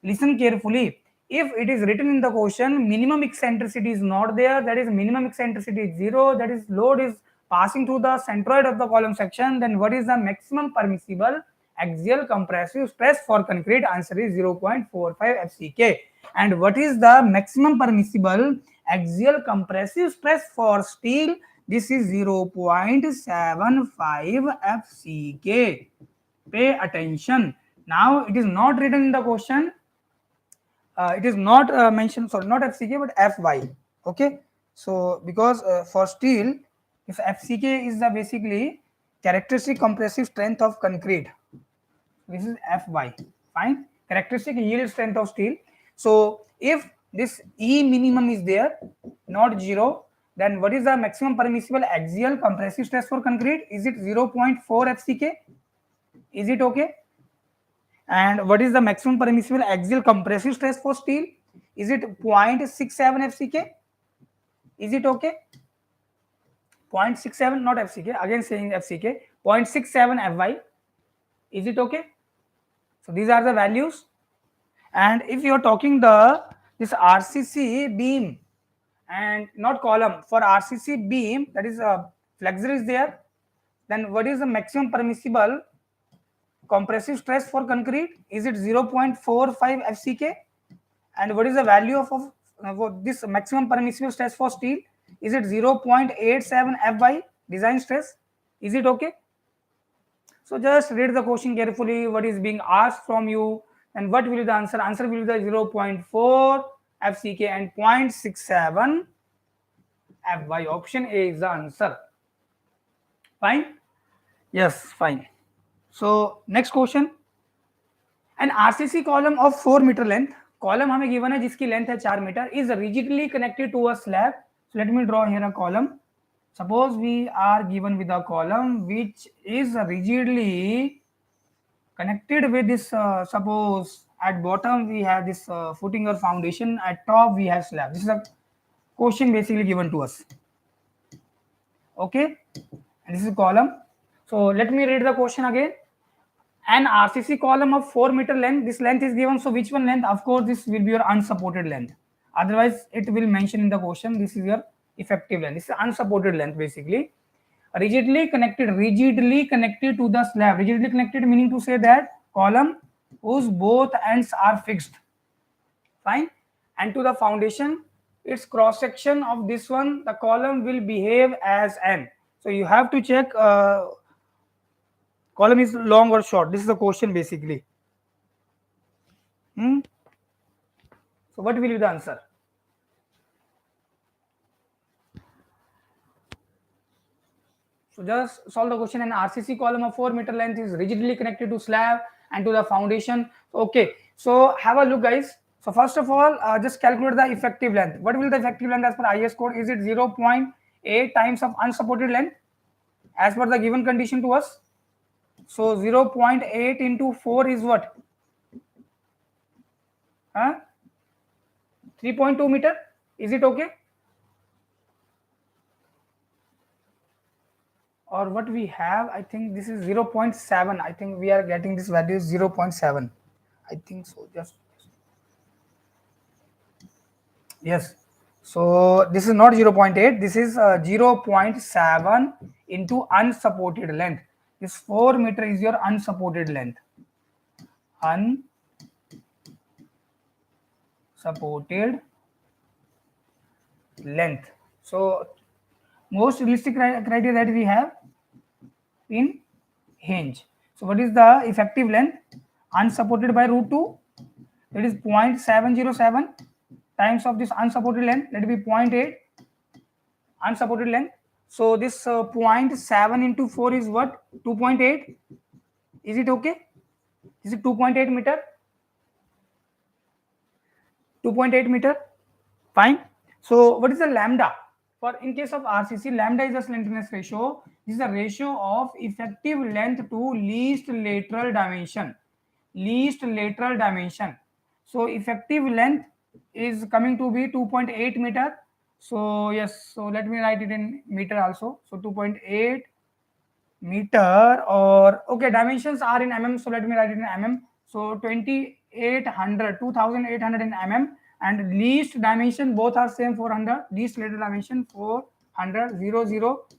Listen carefully. If it is written in the question, minimum eccentricity is not there, that is minimum eccentricity is 0, that is load is passing through the centroid of the column section, then what is the maximum permissible axial compressive stress for concrete? Answer is 0.45 FCK. And what is the maximum permissible axial compressive stress for steel? This is 0.75 FCK. Pay attention. Now it is not written in the question. It is not mentioned, sorry, not FCK but FY. Okay, so because for steel, if FCK is the basically characteristic compressive strength of concrete, this is FY. Fine, characteristic yield strength of steel. So if this E minimum is there, not 0, then what is the maximum permissible axial compressive stress for concrete? Is it 0.4 FCK? Is it okay? And what is the maximum permissible axial compressive stress for steel? Is it 0.67 FCK? Is it okay? 0.67, not FCK, again saying FCK, 0.67 FY. Is it okay? So these are the values. And if you are talking this RCC beam and not column, for RCC beam, that is flexure is there, then what is the maximum permissible compressive stress for concrete? Is it 0.45 FCK? And what is the value of this maximum permissible stress for steel? Is it 0.87 FY design stress? Is it okay? So just read the question carefully, what is being asked from you, and what will be the answer? Answer will be the 0.4 FCK and 0.67 FY. Option A is the answer. Fine? Yes, fine. So next question. An RCC column of 4 meter length, column हमें given है जिसकी length है 4 meter, is rigidly connected to a slab. So let me draw here a column. Suppose we are given with a column which is rigidly connected with this, suppose at bottom we have this footing or foundation, at top we have slab. This is a question basically given to us. Okay, and this is column. So let me read the question again. An RCC column of 4 meter length, this length is given, so which one length? Of course this will be your unsupported length, otherwise it will mention in the question this is your effective length. This is unsupported length basically. Rigidly connected to the slab. Rigidly connected meaning to say that column whose both ends are fixed. Fine. And to the foundation, its cross section of this one, the column will behave as n. So you have to check column is long or short. This is the question basically. So what will be the answer? So just solve the question. An RCC column of 4 meter length is rigidly connected to slab and to the foundation. Okay, so have a look guys. So first of all, just calculate the effective length. What will the effective length as per IS code? Is it 0.8 8 times of unsupported length as per the given condition to us. So 0.8 into 4 is what? 3.2 meter. Is it okay? Or what we have, I think this is 0.7. I think we are getting this value 0.7. I think so. Just yes. So this is not 0.8. This is 0.7 into unsupported length. This 4 meter is your unsupported length. Unsupported length. So most realistic criteria that we have in hinge. So what is the effective length? Unsupported by root 2, that is 0.707 times of this unsupported length, let it be 0.8 unsupported length. So this 0.7 into 4 is what? 2.8. Is it okay? Is it 2.8 meter? 2.8 meter. Fine. So what is the lambda? For in case of RCC, lambda is the slenderness ratio. This is the ratio of effective length to least lateral dimension. Least lateral dimension. So effective length is coming to be 2.8 meter. So yes, so let me write it in meter also. So 2.8 meter, or okay, dimensions are in mm, so let me write it in mm. So 2800 in mm, and least dimension both are same, 400. Least lateral dimension 400,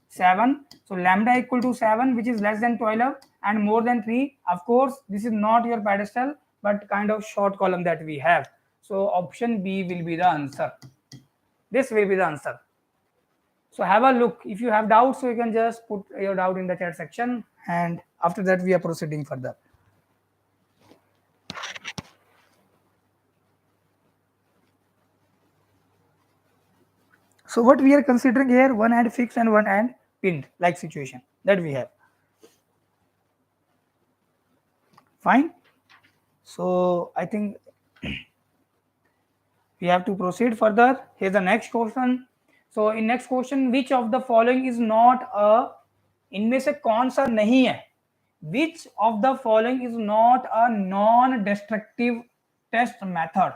007. So lambda equal to 7, which is less than 12 and more than 3. Of course this is not your pedestal but kind of short column that we have. So option B will be the answer. This will be the answer. So have a look. If you have doubts, so you can just put your doubt in the chat section, and after that we are proceeding further. So what we are considering here, one end fixed and one end pinned, like situation that we have. Fine. So I think we have to proceed further. Here's the next question. So in next question, which of the following is not a, इनमें से कौन सा नहीं है? Which of the following is not a non-destructive test method?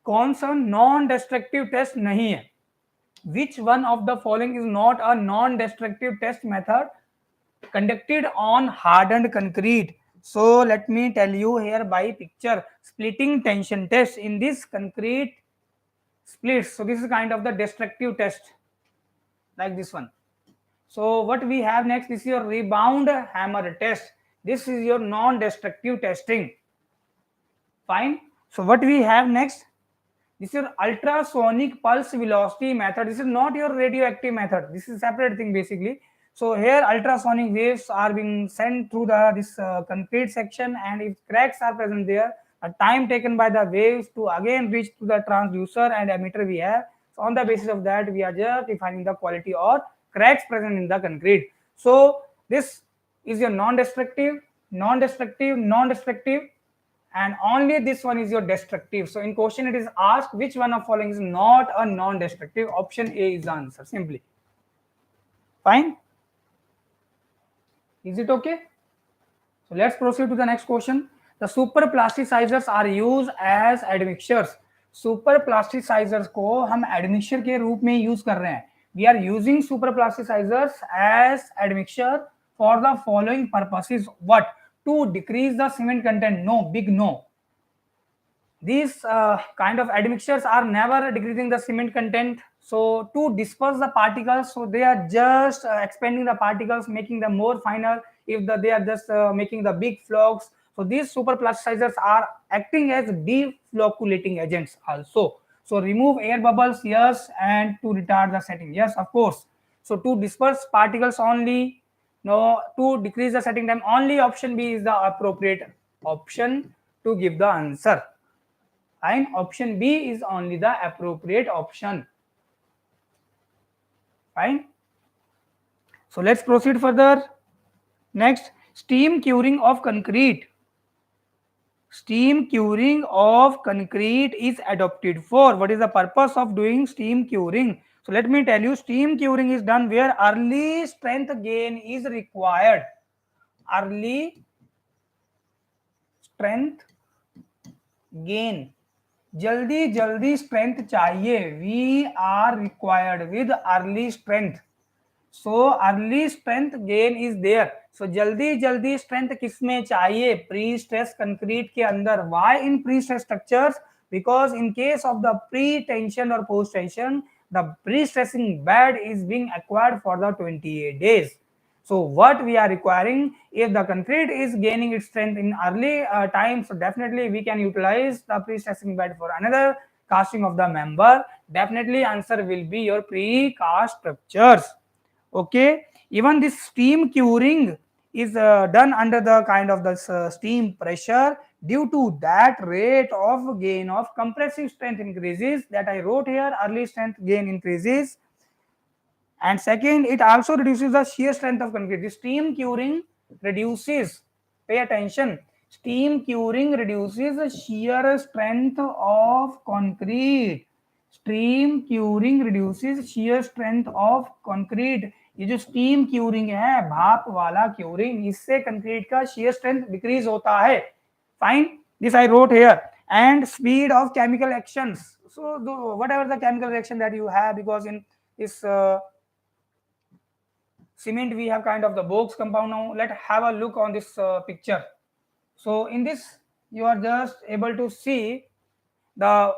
कौन सा non-destructive test नहीं है? Which one of the following is not a non-destructive test method conducted on hardened concrete? So let me tell you here by picture. Splitting tension test. In this concrete splits, so this is kind of the destructive test, like this one. So what we have next, this is your rebound hammer test. This is your non-destructive testing. Fine. So what we have next, this is your ultrasonic pulse velocity method. This is not your radioactive method. This is a separate thing basically. So here ultrasonic waves are being sent through this concrete section, and if cracks are present there, a time taken by the waves to again reach to the transducer and emitter we have. So on the basis of that, we are just defining the quality or cracks present in the concrete. So this is your non-destructive, non-destructive, non-destructive, and only this one is your destructive. So in question it is asked which one of following is not a non-destructive. Option A is the answer, simply. Fine. Is it okay? So let's proceed to the next question. The super plasticizers are used as admixtures. Super plasticizers को हम admixture के रूप में use कर रहे हैं. We are using super plasticizers as admixture for the following purposes. What? To decrease the cement content. No, big no. These kind of admixtures are never decreasing the cement content. So to disperse the particles, so they are just expanding the particles, making them more finer. If they are just making the big flocks, so these super plasticizers are acting as deflocculating agents also. So remove air bubbles, yes, and to retard the setting, yes, of course. So to disperse particles only, no, to decrease the setting time only, option B is the appropriate option to give the answer. And option B is only the appropriate option. Fine. So let's proceed further. Next, steam curing of concrete. Steam curing of concrete is adopted for. What is the purpose of doing steam curing? So let me tell you, steam curing is done where early strength gain is required. Early strength gain, जल्दी जल्दी strength चाहिए, we are required with early strength. So early strength gain is there. So जल्दी जल्दी strength किसमें चाहिए? Pre stress concrete के अंदर. Why in pre stress structures? Because in case of the pre tension और post tension, the pre-stressing bed is being acquired for the 28 days. So what we are requiring, if the concrete is gaining its strength in early time, so definitely we can utilize the pre-stressing bed for another casting of the member. Definitely answer will be your pre-cast structures. Okay, even this steam curing is done under the kind of the steam pressure. Due to that, rate of gain of compressive strength increases, that I wrote here. Early strength gain increases, and second, it also reduces the shear strength of concrete. The steam curing reduces, pay attention, steam curing reduces the shear strength of concrete. Steam curing reduces shear strength of concrete. ये जो steam curing है, भाप वाला curing, इससे concrete का shear strength decrease होता है. Fine, this I wrote here. And speed of chemical actions. So whatever the chemical reaction that you have, because in this cement we have kind of the box compound. Now let's have a look on this picture. So in this you are just able to see the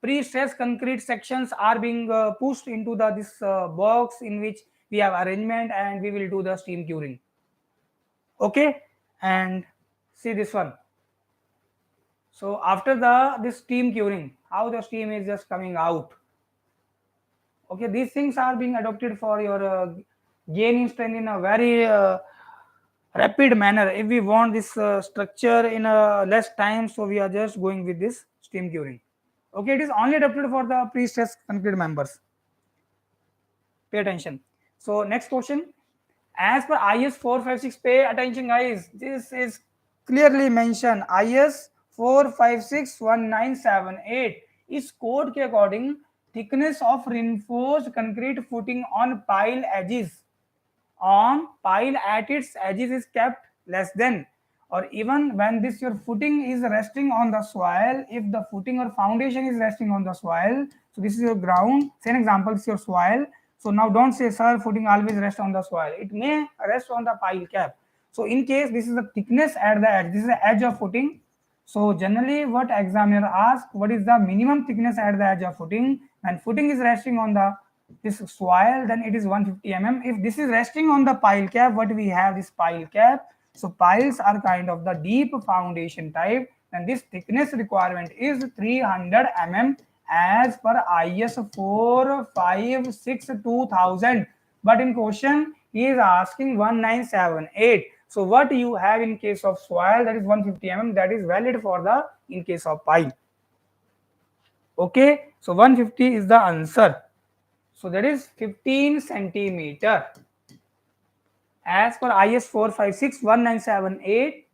pre-stress concrete sections are being pushed into the this box in which we have arrangement, and we will do the steam curing. Okay, and see this one. So after this steam curing, how the steam is just coming out. Okay, these things are being adopted for your gaining strength in a very rapid manner. If we want this structure in a less time, so we are just going with this steam curing. Okay, it is only adapted for the pre-stress concrete members. Pay attention. So next question, as per IS 456, pay attention guys, this is clearly mentioned. IS 4561978 इस code के according thickness of reinforced concrete footing on pile edges, on pile at its edges is kept less than, or even when this your footing is resting on the soil, if the footing or foundation is resting on the soil, so this is your ground, say an example, this is your soil. So now don't say sir footing always rest on the soil, it may rest on the pile cap. So in case this is the thickness at the edge, this is the edge of footing. So generally what examiner asks, what is the minimum thickness at the edge of footing? When footing is resting on the this soil, then it is 150 mm. If this is resting on the pile cap, what we have, this pile cap. So piles are kind of the deep foundation type, and this thickness requirement is 300 mm as per IS 456 2000. But in question he is asking 1978. So what you have in case of soil, that is 150 mm, that is valid for the in case of pile. Okay, so 150 is the answer. So that is 15 centimeter. As per IS 456 1978,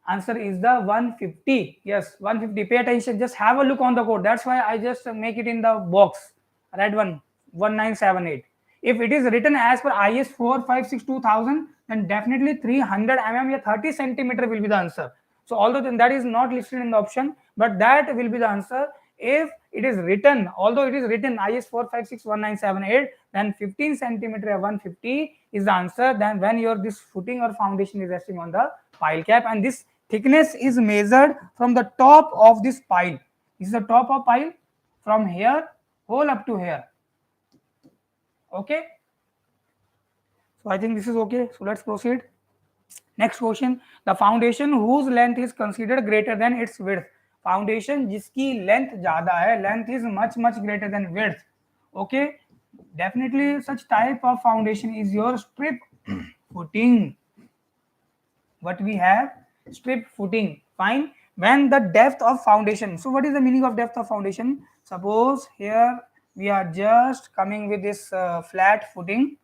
answer is the 150. Yes, 150. Pay attention, just have a look on the code. That's why I just make it in the box, red one, 1978. If it is written as per IS 456 2000, then definitely 300 mm or 30 centimeter will be the answer. So although that is not listed in the option, but that will be the answer. If it is written, although it is written IS 456 1978, then 15 centimeter 150 is the answer. Then when your this footing or foundation is resting on the pile cap, and this thickness is measured from the top of this pile. This is the top of pile, from here whole up to here. Okay, so I think this is okay. So let's proceed. Next question, the foundation whose length is considered greater than its width. Foundation जिसकी length ज़्यादा है, length is much greater than width. Okay, definitely such type of foundation is your strip footing. What we have, strip footing. Fine. When the depth of foundation, so what is the meaning of depth of foundation? Suppose here we are just coming with this flat footing,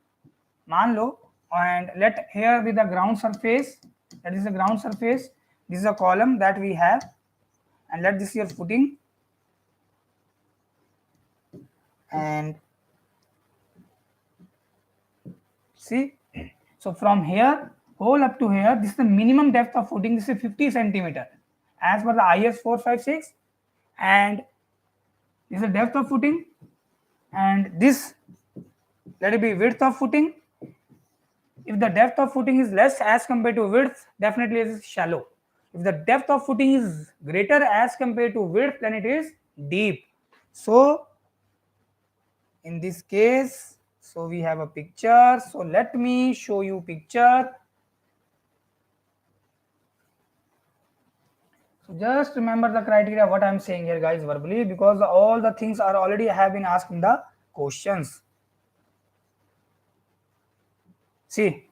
मान लो, and let here be the ground surface, that is the ground surface, this is a column that we have, and let this your footing, and See, so from here whole up to here, this is the minimum depth of footing. This is 50 centimeter as per the IS 456, and this is the depth of footing, and this, let it be width of footing. If the depth of footing is less as compared to width, definitely it is shallow. If the depth of footing is greater as compared to width, then it is deep. So in this case, so we have a picture. So let me show you picture. So just remember the criteria what I am saying here, guys, verbally, because all the things are already have been asked in the questions. See,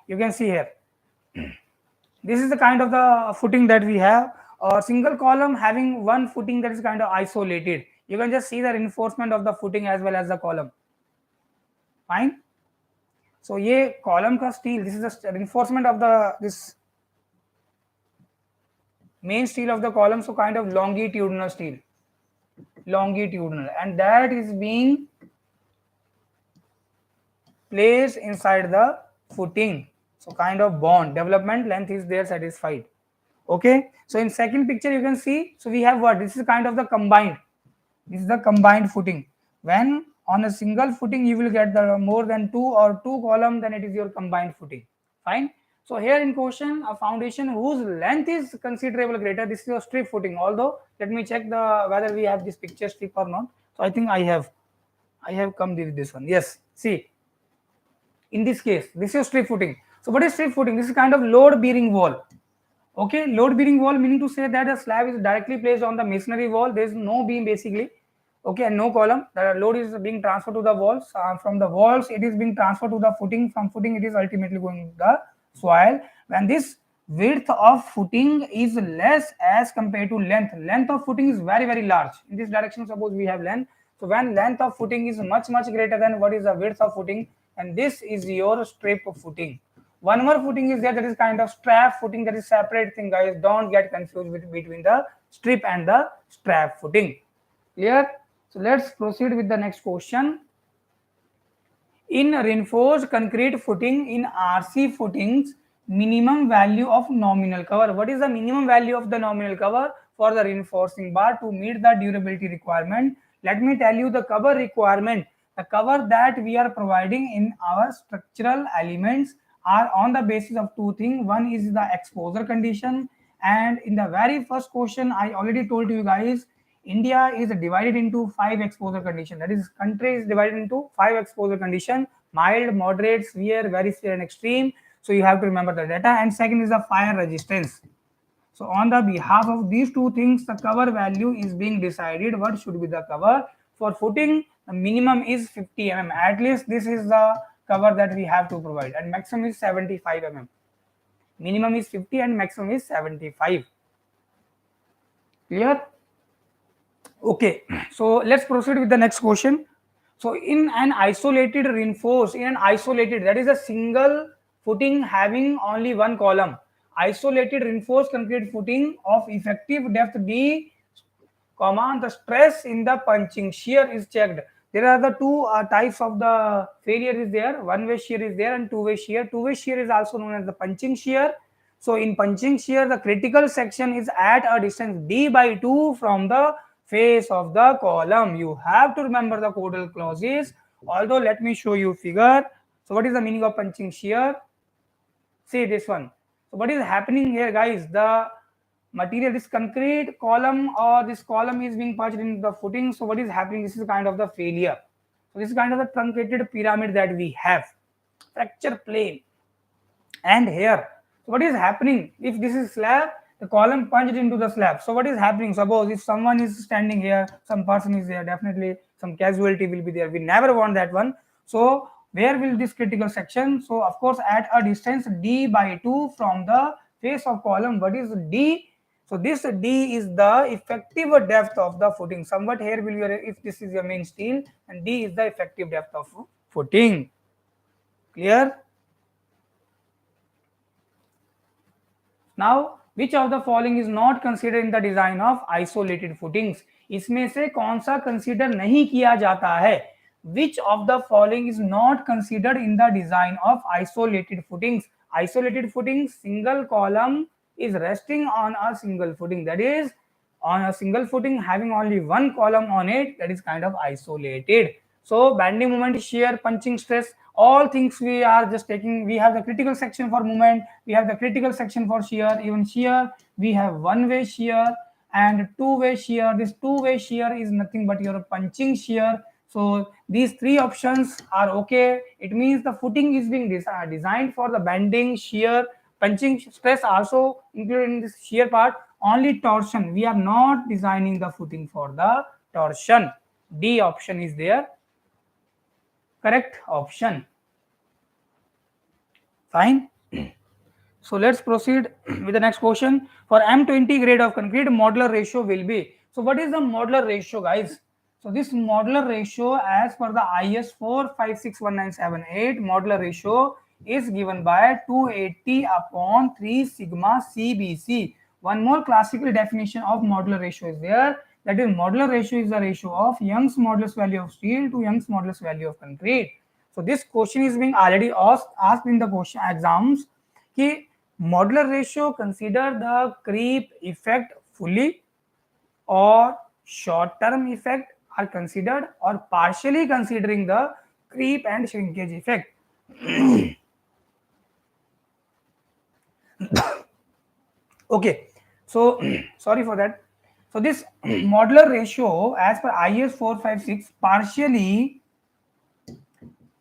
you can see here. This is the kind of the footing that we have, or single column having one footing that is kind of isolated. You can just see the reinforcement of the footing as well as the column. Fine. So ये column का steel, this is the reinforcement of the this main steel of the column, so kind of longitudinal steel, longitudinal, and that is being placed inside the footing. So kind of bond development length is there satisfied. Okay, so in second picture you can see, so we have what, this is kind of the combined, this is the combined footing. When on a single footing you will get the more than two or two column, then it is your combined footing. Fine. So here in question, a foundation whose length is considerable greater, this is your strip footing. Although let me check the whether we have this picture strip or not. So I think I have come with this one. Yes, see, in this case this is strip footing. So what is strip footing? This is kind of load bearing wall. Okay, load bearing wall meaning to say that a slab is directly placed on the masonry wall. There is no beam basically. Okay, and no column. The load is being transferred to the walls. From the walls it is being transferred to the footing. From footing it is ultimately going to the soil. When this width of footing is less as compared to length of footing is very very large. In this direction suppose we have length. So when length of footing is much greater than what is the width of footing, and this is your strip footing. One more footing is there, that is kind of strap footing, that is separate thing, guys. Don't get confused between the strip and the strap footing. Clear? So let's proceed with the next question. In reinforced concrete footing, in RC footings, minimum value of nominal cover. What is the minimum value of the nominal cover for the reinforcing bar to meet the durability requirement? Let me tell you the cover requirement. The cover that we are providing in our structural elements are on the basis of two things. One is the exposure condition, and in the very first question I already told you guys, India is divided into 5 exposure condition. That is, country is divided into 5 exposure condition: mild, moderate, severe, very severe, and extreme. So you have to remember the data. And second is the fire resistance. So on the behalf of these two things, the cover value is being decided. What should be the cover for footing? The minimum is 50 mm. At least this is the cover that we have to provide, and maximum is 75 mm. Minimum is 50 and maximum is 75. Clear? Okay, so let's proceed with the next question. So in an isolated reinforced, that is a single footing having only one column, isolated reinforced concrete footing of effective depth D, the stress in the punching shear is checked. There are the two types of the failure is there. One-way shear is there and two-way shear. Two-way shear is also known as the punching shear. So in punching shear, the critical section is at a distance D by 2 from the face of the column. You have to remember the codal clauses. Although let me show you figure. So what is the meaning of punching shear? See this one. So what is happening here, guys? The material, this concrete column or this column is being punched into the footing. So what is happening? This is kind of the failure. So this is kind of the truncated pyramid that we have, fracture plane. And here, so what is happening? If this is slab, the column punched into the slab. So what is happening? Suppose if someone is standing here, some person is there, definitely some casualty will be there. We never want that one. So where will this critical section? So of course at a distance D by 2 from the face of column. What is D? So this D is the effective depth of the footing. Somewhat here will be, if this is your main steel, and D is the effective depth of footing. Clear? Now, which of the following is not considered in the design of isolated footings? इसमें से कौन सा consider नहीं किया जाता है? Which of the following is not considered in the design of isolated footings? Isolated footings, single column is resting on a single footing, that is on a single footing having only one column on it, that is kind of isolated. So bending moment, shear, punching stress, all things we are just taking. We have the critical section for moment, we have the critical section for shear. Even shear, we have one way shear and two way shear. This two way shear is nothing but your punching shear. So these three options are okay. It means the footing is being designed for the bending, shear, punching stress also included in this shear part. Only torsion, we are not designing the footing for the torsion. D option is there, correct option. Fine. So let's proceed with the next question. For M20 grade of concrete, modular ratio will be. So what is the modular ratio, guys? So this modular ratio, as per the IS 4561978, modular ratio is given by 280 upon 3 sigma CBC. One more classical definition of modular ratio is there. That is, modular ratio is the ratio of Young's modulus value of steel to Young's modulus value of concrete. So this question is being already asked in the question exams. कि modular ratio consider the creep effect fully or short term effect are considered or partially considering the creep and shrinkage effect. Okay, so sorry for that. So this modular ratio as per IS 456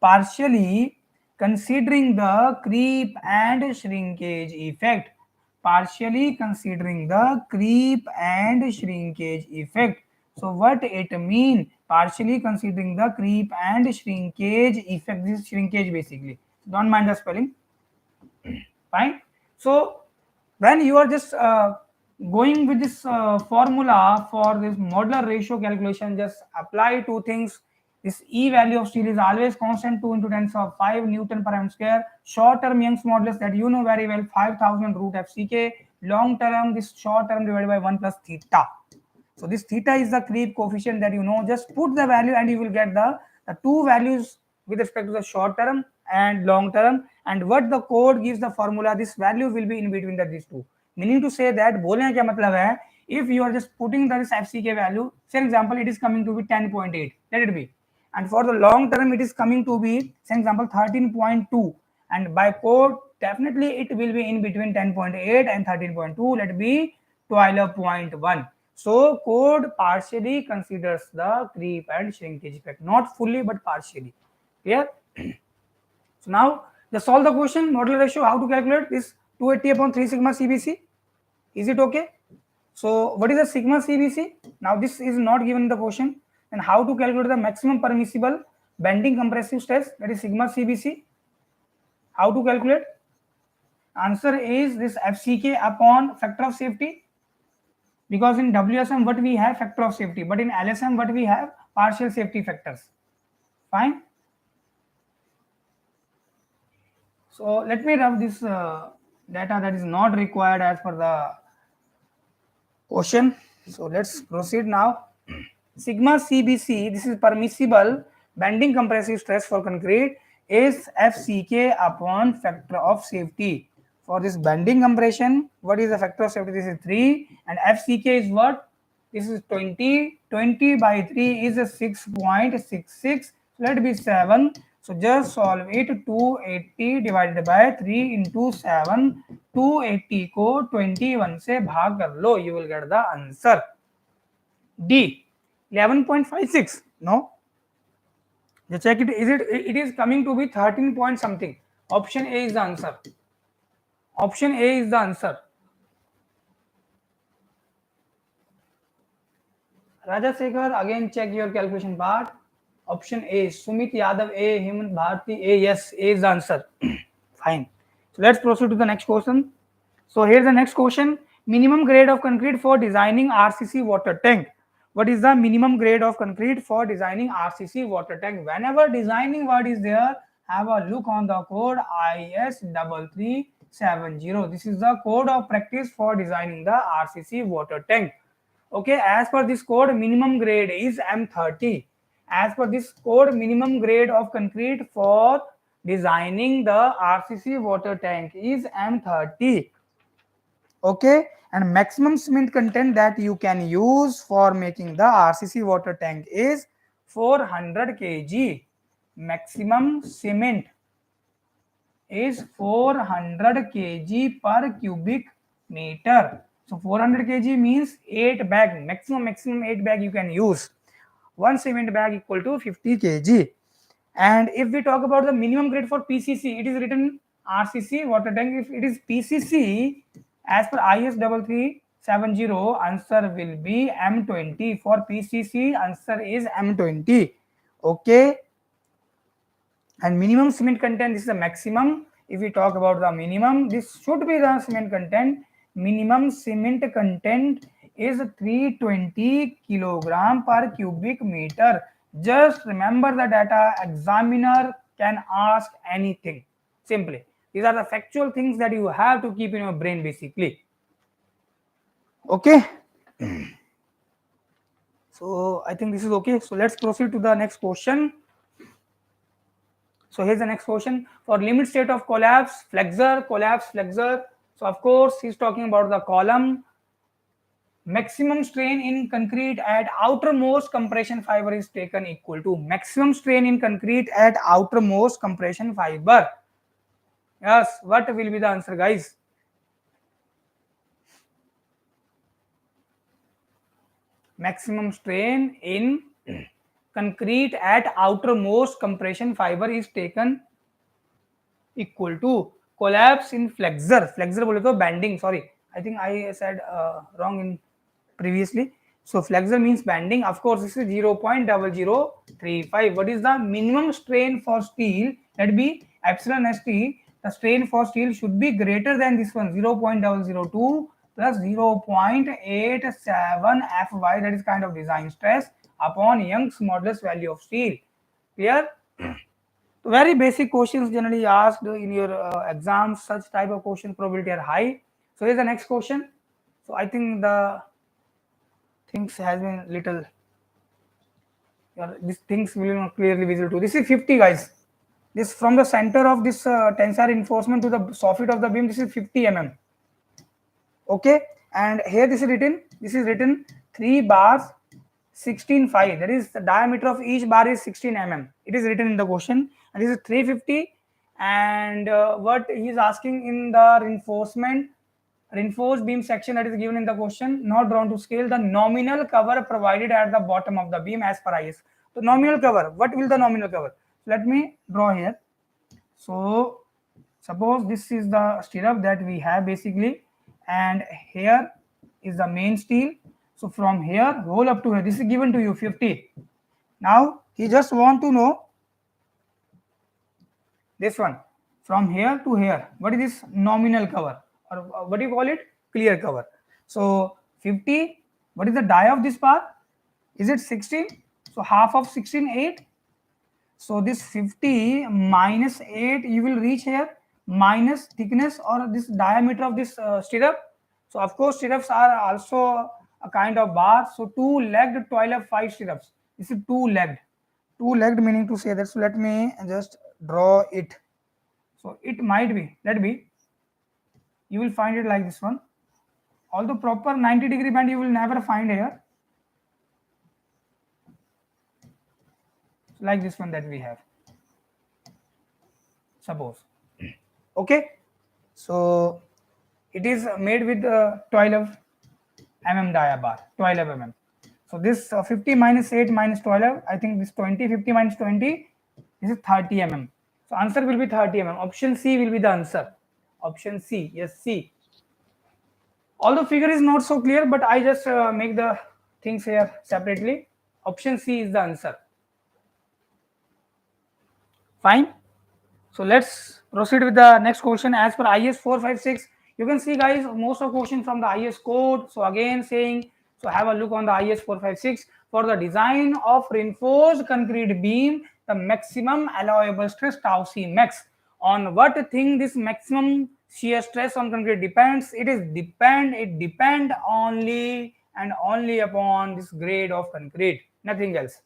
partially considering the creep and shrinkage effect. Partially considering the creep and shrinkage effect. So what it mean? Partially considering the creep and shrinkage effect. This is shrinkage basically. Don't mind the spelling. Fine. So when you are just going with this formula for this modular ratio calculation, just apply two things. This E value of steel is always constant, 2 into 10 of 5 Newton per m square. Short term Young's modulus, that you know very well, 5000 root FCK. Long term, this short term divided by 1 plus theta. So this theta is the creep coefficient that you know. Just put the value and you will get the two values with respect to the short term and long term. And what the code gives the formula, this value will be in between these two. Meaning to say that, बोलने क्या मतलब है, if you are just putting this FCK value, say example, it is coming to be 10.8, let it be. And for the long term, it is coming to be, say example, 13.2. And by code, definitely it will be in between 10.8 and 13.2, let it be 12.1. So code partially considers the creep and shrinkage effect, not fully but partially. Clear? So now just solve the question. Modular ratio, how to calculate this 280 upon 3 sigma CBC. Is it okay? So what is the sigma CBC? Now this is not given in the question. And how to calculate the maximum permissible bending compressive stress, that is sigma CBC? How to calculate? Answer is this FCK upon factor of safety. Because in WSM what we have, factor of safety, but in LSM what we have, partial safety factors. Fine. So let me rub this data that is not required as per the question. So let's proceed now. Sigma CBC, this is permissible bending compressive stress for concrete, is FCK upon factor of safety. For this bending compression, what is the factor of safety? This is 3, and FCK is what? This is 20. 20 by 3 is a 6.66. Let it be 7. So just solve it. 280 divided by 3 into 7. 280 को 21 से भाग कर लो. You will get the answer. D. 11.56. No. Just check it. It is coming to be 13 point something. Option A is the answer. Option A is the answer. Raja Sekhar, again check your calculation part. Option A. Sumit Yadav A. Hemant Bharti A. Yes, A is the answer. Fine. So let's proceed to the next question. So here's the next question. Minimum grade of concrete for designing RCC water tank. What is the minimum grade of concrete for designing RCC water tank? Whenever designing word is there, have a look on the code IS3370. This is the code of practice for designing the RCC water tank. Okay, as per this code, minimum grade is M30. As per this code, minimum grade of concrete for designing the RCC water tank is M30. Okay, and maximum cement content that you can use for making the RCC water tank is 400 kg. Maximum cement is 400 kg per cubic meter. So 400 kg means 8 bag, maximum 8 bag you can use. One cement bag equal to 50 kg. And if we talk about the minimum grade for PCC, it is written RCC water tank. If it is PCC, as per IS 3370, answer will be M20. For PCC, answer is M20. Okay. And minimum cement content, this is the maximum. If we talk about the minimum, this should be the cement content. Minimum cement content is 320 kilogram per cubic meter. Just remember the data. Examiner can ask anything. Simply, these are the factual things that you have to keep in your brain basically. Okay. So I think this is okay. So let's proceed to the next question. So here's the next question. For limit state of collapse, flexor. So of course he's talking about the column. Maximum strain in concrete at outermost compression fiber is taken equal to maximum strain in concrete at outermost compression fiber. Yes, what will be the answer, guys? Maximum strain in concrete at outermost compression fiber is taken equal to collapse in flexor. Flexor bole to bending. Sorry, I think I said wrong in previously. So flexor means bending. Of course, this is 0.0035. What is the minimum strain for steel? Let be epsilon st. The strain for steel should be greater than this one, 0.002 plus 0.87 Fy. That is kind of design stress upon Young's modulus value of steel. Clear? Very basic questions generally asked in your exams. Such type of questions probability are high. So here's the next question. So I think the things has been little, these things will not clearly visible too. This is 50, guys. This from the center of this tensile reinforcement to the soffit of the beam, this is 50 mm. Okay, and here this is written 3 bars 16.5. That is the diameter of each bar is 16 mm. It is written in the question, and this is 350. And what he is asking in the reinforced beam section that is given in the question, not drawn to scale, the nominal cover provided at the bottom of the beam as per IS. So nominal cover, what will the nominal cover? Let me draw here. So suppose this is the stirrup that we have basically, and here is the main steel. So from here roll up to here, this is given to you 50. Now he just want to know this one from here to here, what is this nominal cover, or what do you call it, clear cover. So 50, what is the die of this bar? Is it 16? So half of 16, 8. So this 50 minus 8, you will reach here, minus thickness or this diameter of this stirrup. So of course stirrups are also a kind of bar. So 2-legged 12F5 stirrups. This is 2-legged. 2-legged meaning to say that. So let me just draw it. So it might be, you will find it like this one. Although proper 90-degree bend you will never find here. Like this one that we have, suppose. Okay, so it is made with 12 mm dia bar, 12 mm. So this 50 minus 8 minus 12, I think this 20, 50 minus 20, this is 30 mm. So answer will be 30 mm. Option C will be the answer. Option C, yes, C. Although figure is not so clear, but I just make the things here separately. Option C is the answer. Fine. So let's proceed with the next question. As per IS 456, you can see, guys, most of questions from the IS code. So again saying, so have a look on the IS 456. For the design of reinforced concrete beam, the maximum allowable stress tau c max. On what thing this maximum shear stress on concrete depends? It depend only and only upon this grade of concrete, nothing else.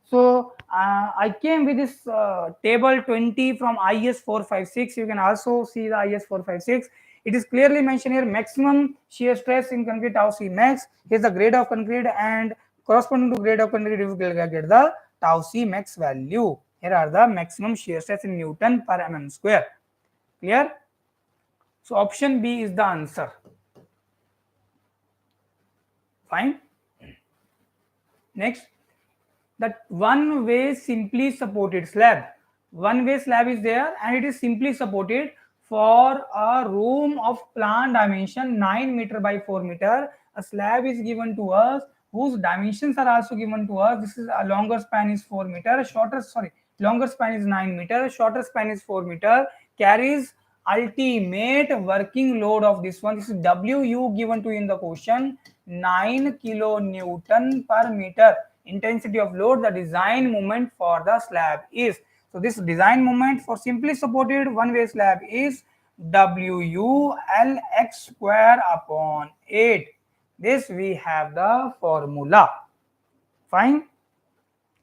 So I came with this table 20 from IS 456. You can also see the IS 456. It is clearly mentioned here maximum shear stress in concrete tau C max. Here's the grade of concrete, and corresponding to grade of concrete you will get the tau C max value. Here are the maximum shear stress in Newton per mm square. Clear? So option B is the answer. Fine. Next, that one way simply supported slab. One way slab is there and it is simply supported for a room of plan dimension 9 meter by 4 meter. A slab is given to us whose dimensions are also given to us. This is a longer span is 4 meter, longer span is 9 meter, shorter span is 4 meter, carries ultimate working load of this one. This is WU given to you in the question, 9 kilonewton per meter. Intensity of load, the design moment for the slab is. So this design moment for simply supported one way slab is WULX square upon 8. This we have the formula. Fine.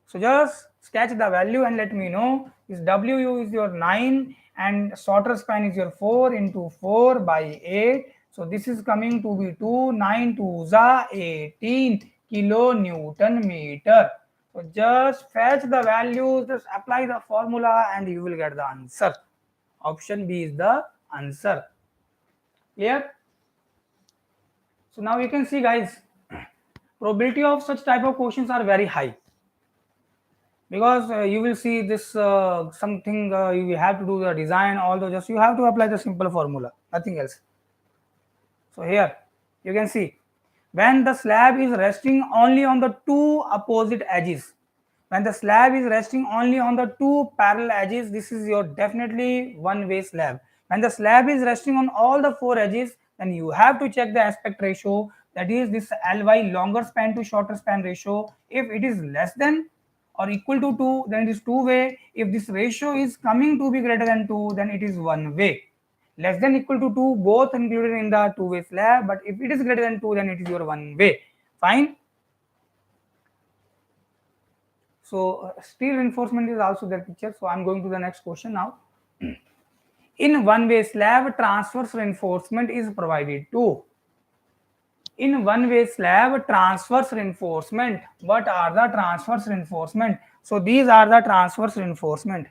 So just sketch the value and let me know. This WU is your 9 and shorter span is your 4 into 4 by 8. So this is coming to be 2, 9 to 18 kilonewton meter. So just fetch the values, just apply the formula and you will get the answer. Option B is the answer. Clear? So now you can see guys, probability of such type of questions are very high. Because you will see this something you have to do the design, although just you have to apply the simple formula, nothing else. So here you can see when the slab is resting only on the two opposite edges, when the slab is resting only on the two parallel edges, this is your definitely one way slab. When the slab is resting on all the four edges, then you have to check the aspect ratio, that is this ly, longer span to shorter span ratio. If it is less than or equal to 2, then it is two way. If this ratio is coming to be greater than 2, then it is one way. Less than equal to 2, both included in the two way slab, but if it is greater than 2, then it is your one way. Fine. So steel reinforcement is also their picture. So I'm going to the next question now. In one way slab, transverse reinforcement is provided to. In one way slab, transverse reinforcement. What are the transverse reinforcement? So these are the transverse reinforcement.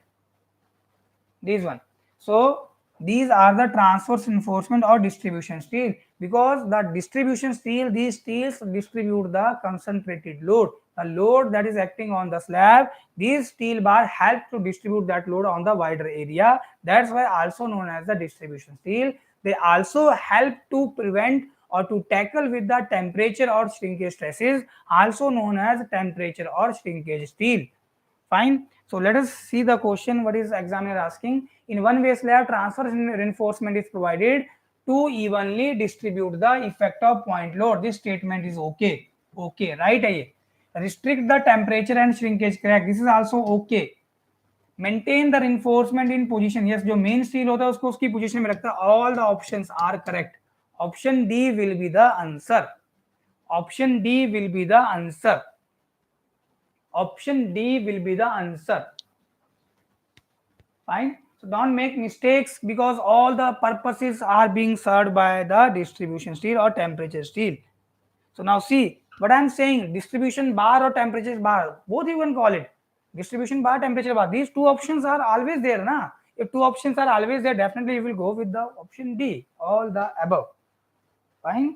These one. So these are the transverse reinforcement or distribution steel, because the distribution steel, these steels distribute the concentrated load, the load that is acting on the slab. These steel bar help to distribute that load on the wider area. That's why also known as the distribution steel. They also help to prevent or to tackle with the temperature or shrinkage stresses, also known as temperature or shrinkage steel. Fine. So let us see the question. What is examiner asking? In one way slab, transverse reinforcement is provided to evenly distribute the effect of point load. This statement is okay. Okay, right? Restrict the temperature and shrinkage crack. This is also okay. Maintain the reinforcement in position. Yes, जो main steel होता है उसको उसकी position में रखता है. All the options are correct. Option D will be the answer. Option D will be the answer. Option D will be the answer. Fine. So don't make mistakes, because all the purposes are being served by the distribution steel or temperature steel. So now see what I am saying, distribution bar or temperature bar, both you can call it. Distribution bar, temperature bar. These two options are always there, na? If two options are always there, definitely you will go with the option D, all the above. Fine.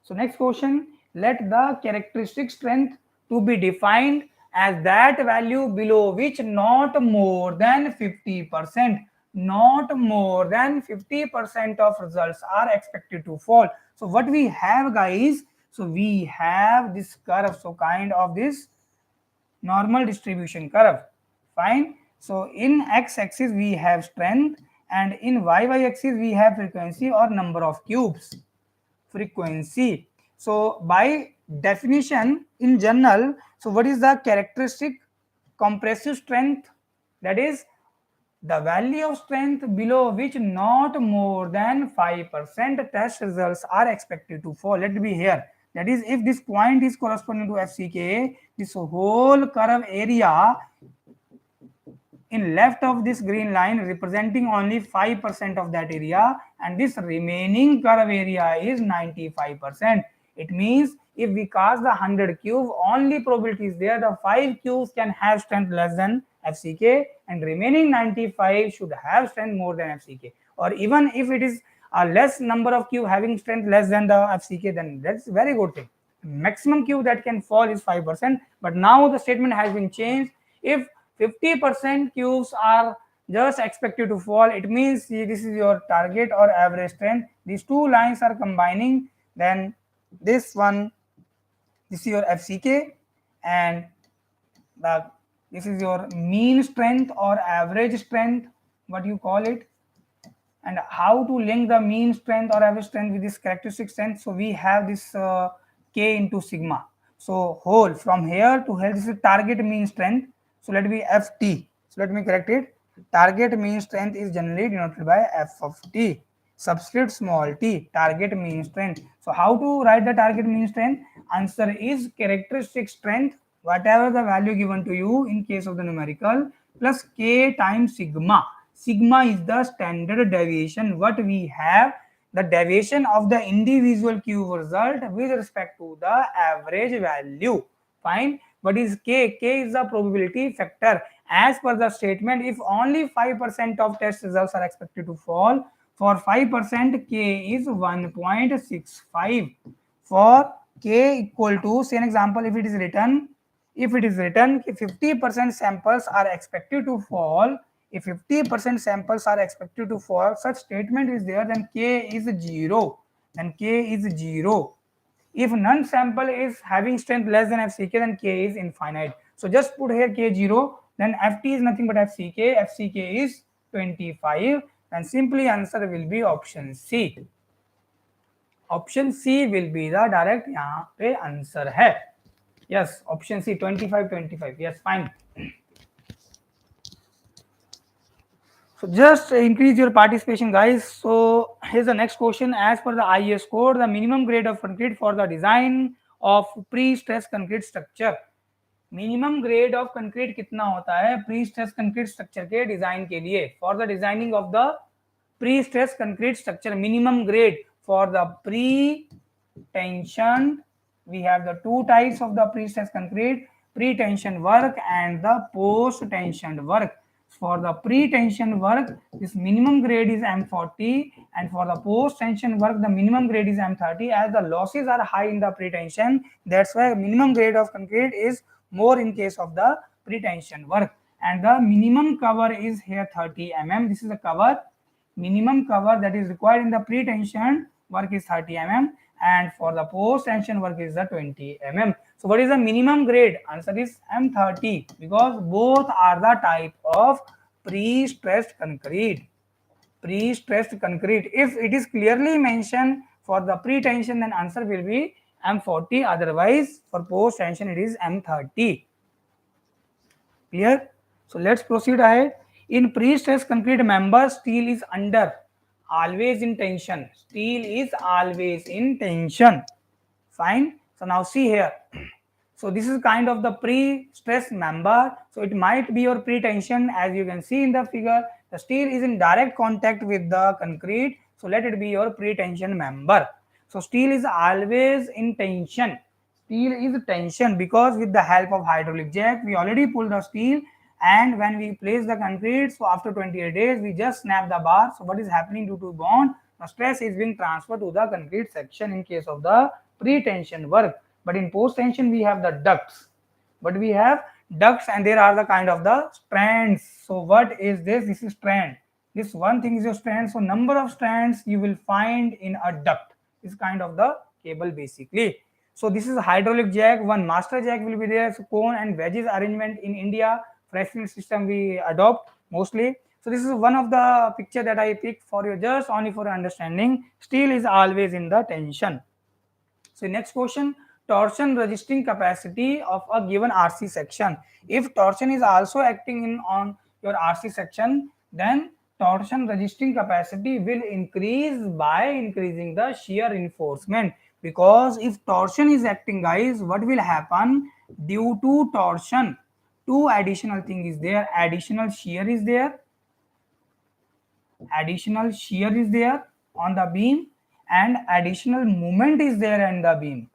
So next question, let the characteristic strength to be defined as that value below which not more than 50%, not more than 50% of results are expected to fall. So what we have guys, so we have this curve, so kind of this normal distribution curve. Fine. So in x-axis we have strength and in y-axis we have frequency or number of cubes. Frequency. So by definition in general, so what is the characteristic compressive strength? That is the value of strength below which not more than 5% test results are expected to fall. Let it be here. That is, if this point is corresponding to FCK, this whole curve area in left of this green line representing only 5% of that area, and this remaining curve area is 95%. It means if we cast the 100 cube, only probability is there the 5 cubes can have strength less than FCK, and remaining 95 should have strength more than FCK. Or even if it is a less number of cube having strength less than the FCK, then that's a very good thing. Maximum cube that can fall is 5%, but now the statement has been changed. If 50% cubes are just expected to fall, it means this is your target or average strength. These two lines are combining, then this one, this is your FCK, and this is your mean strength or average strength, what you call it. And how to link the mean strength or average strength with this characteristic strength? So we have this K into sigma. So whole from here to here, this is target mean strength. So let me FT. So let me correct it. Target mean strength is generally denoted by F of T. Subscript small t, target mean strength. So how to write the target mean strength? Answer is characteristic strength, whatever the value given to you in case of the numerical, plus K times sigma. Sigma is the standard deviation what we have, the deviation of the individual cube result with respect to the average value. Fine. What is K? K is the probability factor. As per the statement, if only 5% of test results are expected to fall, for 5% K is 1.65. For K equal to, say an example, if it is written 50% samples are expected to fall, if 50% samples are expected to fall, such statement is there, then K is 0. Then K is 0. If none sample is having strength less than FCK, then K is infinite. So just put here K 0, then FT is nothing but FCK. FCK is 25, and simply answer will be option C. Option C will be the direct यहाँ पे answer है. Yes, option C 25. Yes, fine. So just increase your participation, guys. So here's the next question. As per the IS code, the minimum grade of concrete for the design of pre-stressed concrete structure. Minimum grade of concrete कितना होता है pre stress concrete structure के design के लिए? For the designing of the pre stress concrete structure, minimum grade for the pre tension, we have the two types of the pre-stress concrete, pre-tension work and the post-tension work. For the pre-tension work, this minimum grade is M40, and for the post-tension work, the minimum grade is M30. As the losses are high in the pre-tension, that's why minimum grade of concrete is more in case of the pre-tension work. And the minimum cover is here 30 mm. This is the cover, minimum cover that is required in the pre-tension work is 30 mm, and for the post-tension work is the 20 mm. So what is the minimum grade? Answer is M30, because both are the type of pre-stressed concrete. Pre-stressed concrete, if it is clearly mentioned for the pre-tension, then answer will be M40, otherwise for post-tension it is M30. Clear? So let's proceed ahead. In pre-stressed concrete member, steel is under, always in tension. Steel is always in tension. Fine. So now see here. So this is kind of the pre-stress member. So it might be your pre-tension. As you can see in the figure, the steel is in direct contact with the concrete. So let it be your pre-tension member. So steel is always in tension. Steel is tension because with the help of hydraulic jack, we already pull the steel, and when we place the concrete, so after 28 days, we just snap the bar. So what is happening due to bond? The stress is being transferred to the concrete section in case of the pre-tension work. But in post-tension, we have the ducts. But we have ducts, and there are the kind of the strands. So what is this? This is strand. This one thing is your strand. So number of strands you will find in a duct is kind of the cable basically. So this is a hydraulic jack. One master jack will be there. So cone and wedges arrangement in India, freshman system we adopt mostly. So this is one of the picture that I picked for you, just only for understanding. Steel is always in the tension. So next question, torsion resisting capacity of a given RC section. If torsion is also acting in on your RC section, then torsion resisting capacity will increase by increasing the shear reinforcement. because if torsion is acting, guys, what will happen? Due to torsion, two additional thing is there. Additional shear is there, on the beam, and additional moment is there in the beam.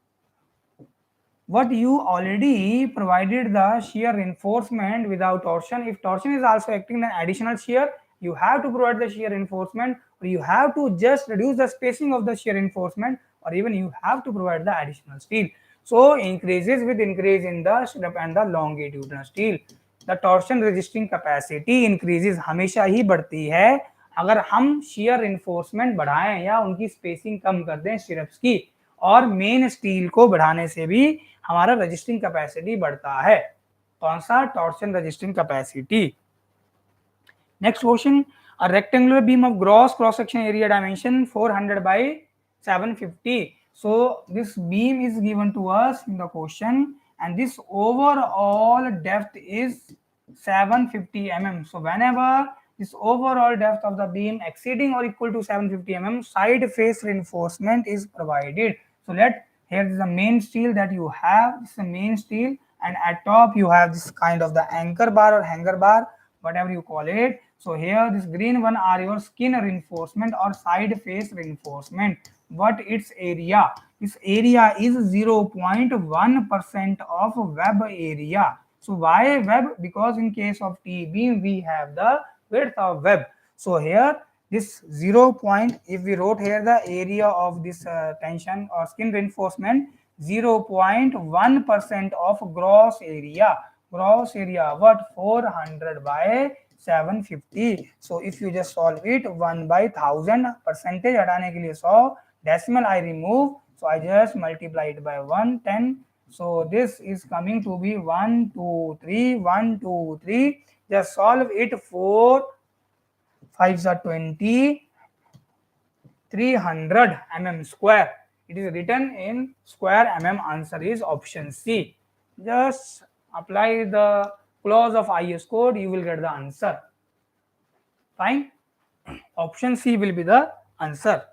What you already provided the shear reinforcement without torsion. If torsion is also acting, then additional shear, you have to provide the shear reinforcement, or you have to just reduce the spacing of the shear reinforcement, or even you have to provide the additional steel. So increases with increase in the stirrup and the longitudinal steel. The torsion resisting capacity increases, हमेशा ही बढ़ती है अगर हम shear reinforcement बढ़ाएं या उनकी spacing कम कर दें stirrups की, और मेन स्टील को बढ़ाने से भी हमारा रजिस्टिंग कैपेसिटी बढ़ता है. कौन सा? Torsion resisting capacity. Next question, a rectangular beam of gross cross section area dimension 400 by 750. So this beam is given to us in the question, and this overall depth is 750 mm. So whenever this overall depth of the beam exceeding or equal to 750 mm, side face reinforcement is provided. So here is the main steel that you have. This is the main steel, and at top you have this kind of the anchor bar or hanger bar, whatever you call it. So here this green one are your skin reinforcement or side face reinforcement. What its area? This area is 0.1% of web area. So why web? Because in case of T beam we have the width of web. So here this 0. If we wrote here the area of this tension or skin reinforcement, 0.1% of gross area. Gross area what? 400 by 750. So if you just solve it, 1 by 1000, percentage हटाने के लिए 100, decimal I remove, so I just multiply it by 110. So this is coming to be 1 2 3 1 2 3. Just solve it. 4 5s are 20, 300 mm square. It is written in square mm. Answer is option C. Just apply the clause of IS code, you will get the answer. Fine. Option C will be the answer.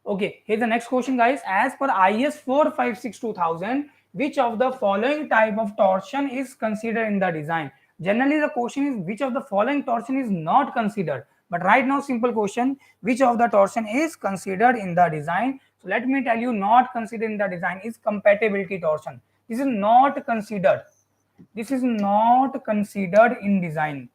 Okay, here's the next question, guys. As per IS 456-2000, which of the following type of torsion is considered in the design? Generally, the question is which of the following torsion is not considered. But right now, simple question, which of the torsion is considered in the design? So let me tell you, not considered in the design is compatibility torsion. This is not considered. This is not considered in design,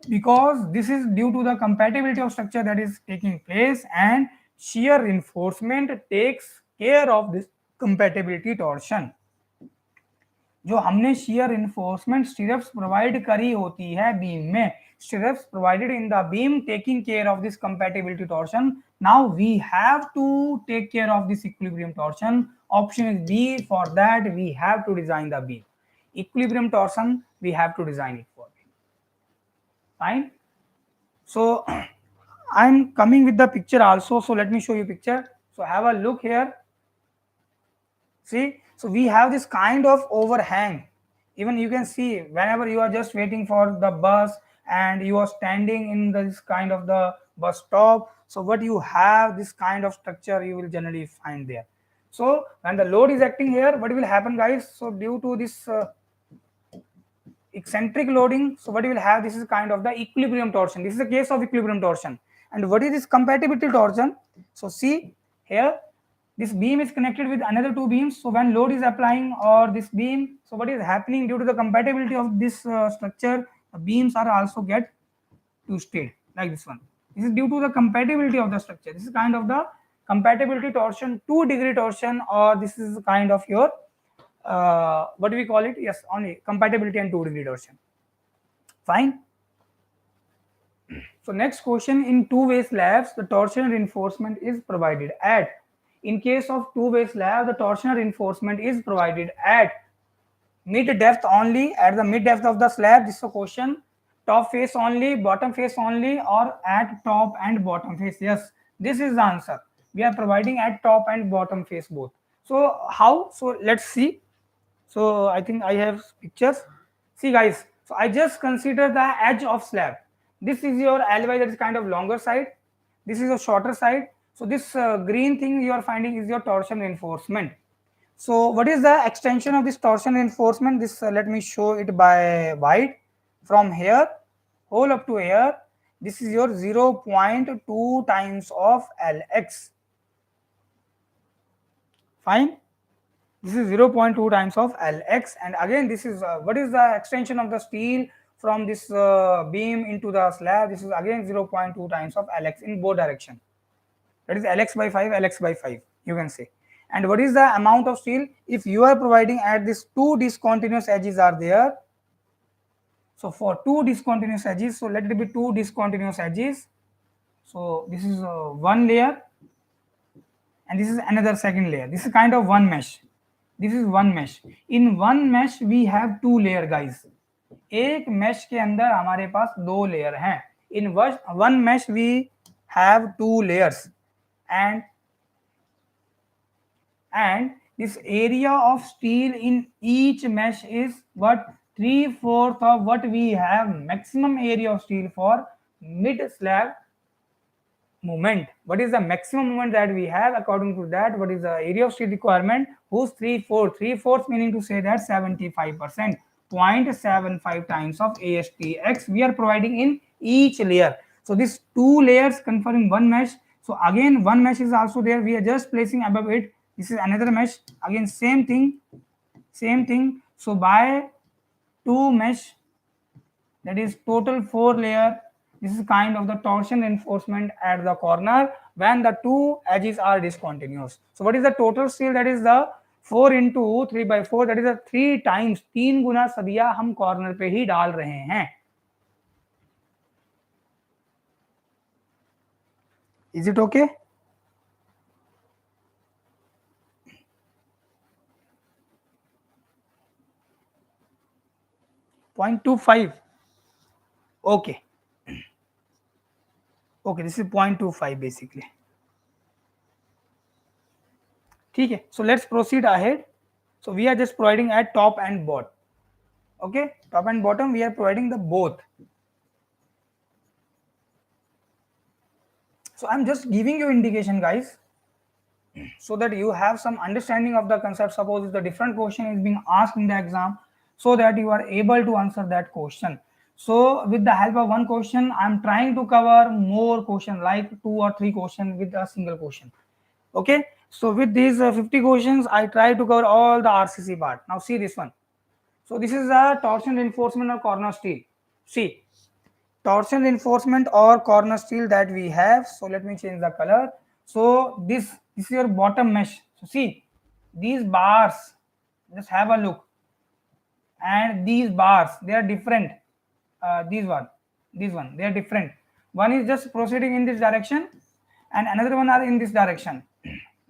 because this is due to the compatibility of structure that is taking place, and shear reinforcement takes care of this compatibility torsion. जो हमने shear reinforcement stirrups provide करी होती है beam में, stirrups provided in the beam taking care of this compatibility torsion. Now we have to take care of this equilibrium torsion. Option is B. For that we have to design the beam. Equilibrium torsion we have to design it for. Fine. So I'm coming with the picture also. So let me show you picture. So have a look here. See, so we have this kind of overhang. Even you can see whenever you are just waiting for the bus and you are standing in this kind of the bus stop. So what you have, this kind of structure you will generally find there. So when the load is acting here, what will happen, guys? So due to this eccentric loading, so what you will have, this is kind of the equilibrium torsion. This is the case of equilibrium torsion. And what is this compatibility torsion? So see here, this beam is connected with another two beams. So when load is applying or this beam, so what is happening due to the compatibility of this structure, the beams are also get twisted like this one. This is due to the compatibility of the structure. This is kind of the compatibility torsion, 2-degree torsion, or this is kind of your what do we call it? Yes, only compatibility and 2-degree torsion. Fine. So next question, in two-way slabs, the torsional reinforcement is provided at. In case of two-way slab, the torsional reinforcement is provided at mid depth only, at the mid depth of the slab. This is a question. Top face only, bottom face only, or at top and bottom face? Yes, this is the answer. We are providing at top and bottom face both. So how? So let's see. So I think I have pictures. See, guys, so I just consider the edge of slab. This is your LY, that is kind of longer side. This is a shorter side. So this green thing you are finding is your torsion reinforcement. So what is the extension of this torsion reinforcement? This let me show it by white. From here whole up to here, this is your 0.2 times of Lx. Fine. This is 0.2 times of Lx, and again this is what is the extension of the steel from this beam into the slab. This is again 0.2 times of Lx in both direction. That is Lx by 5, Lx by 5 you can say. And what is the amount of steel if you are providing at this two discontinuous edges are there? So for two discontinuous edges, so let it be two discontinuous edges. So this is one layer and this is another second layer. This is kind of one mesh. This is one mesh. In one mesh we have two layer guys. एक mesh के अंदर हमारे पास दो layer हैं. In one mesh we have two layers, and this area of steel in each mesh is what 3/4 of what we have maximum area of steel for mid slab moment. What is the maximum moment that we have? According to that, what is the area of steel requirement? Whose 3/4? 3/4 meaning to say that 75%, 0.75 times of ASTX we are providing in each layer. So these two layers conferring one mesh. So again one mesh is also there. We are just placing above it. This is another mesh. Again same thing. So by two mesh, that is total 4 layer. This is kind of the torsion reinforcement at the corner when the two edges are discontinuous. So what is the total steel? That is the 4 into 3 by 4, that is the 3 times, 3 गुना सदिया हम corner पे ही डाल रहे हैं. Is it okay? .25. Okay. Okay, this is 0.25 basically. Okay, so let's proceed ahead. So we are just providing at top and bottom. Okay, top and bottom we are providing the both. So I'm just giving you indication guys, so that you have some understanding of the concept. Suppose if the different question is being asked in the exam, so that you are able to answer that question. So with the help of one question, I'm trying to cover more question, like 2 or 3 questions with a single question. Okay, so with these 50 questions, I try to cover all the RCC part. Now see this one. So this is a torsion reinforcement or corner steel. See, torsion reinforcement or corner steel that we have. So let me change the color. So this is your bottom mesh. So see these bars, just have a look, and these bars they are different. These one they are different. One is just proceeding in this direction and another one are in this direction,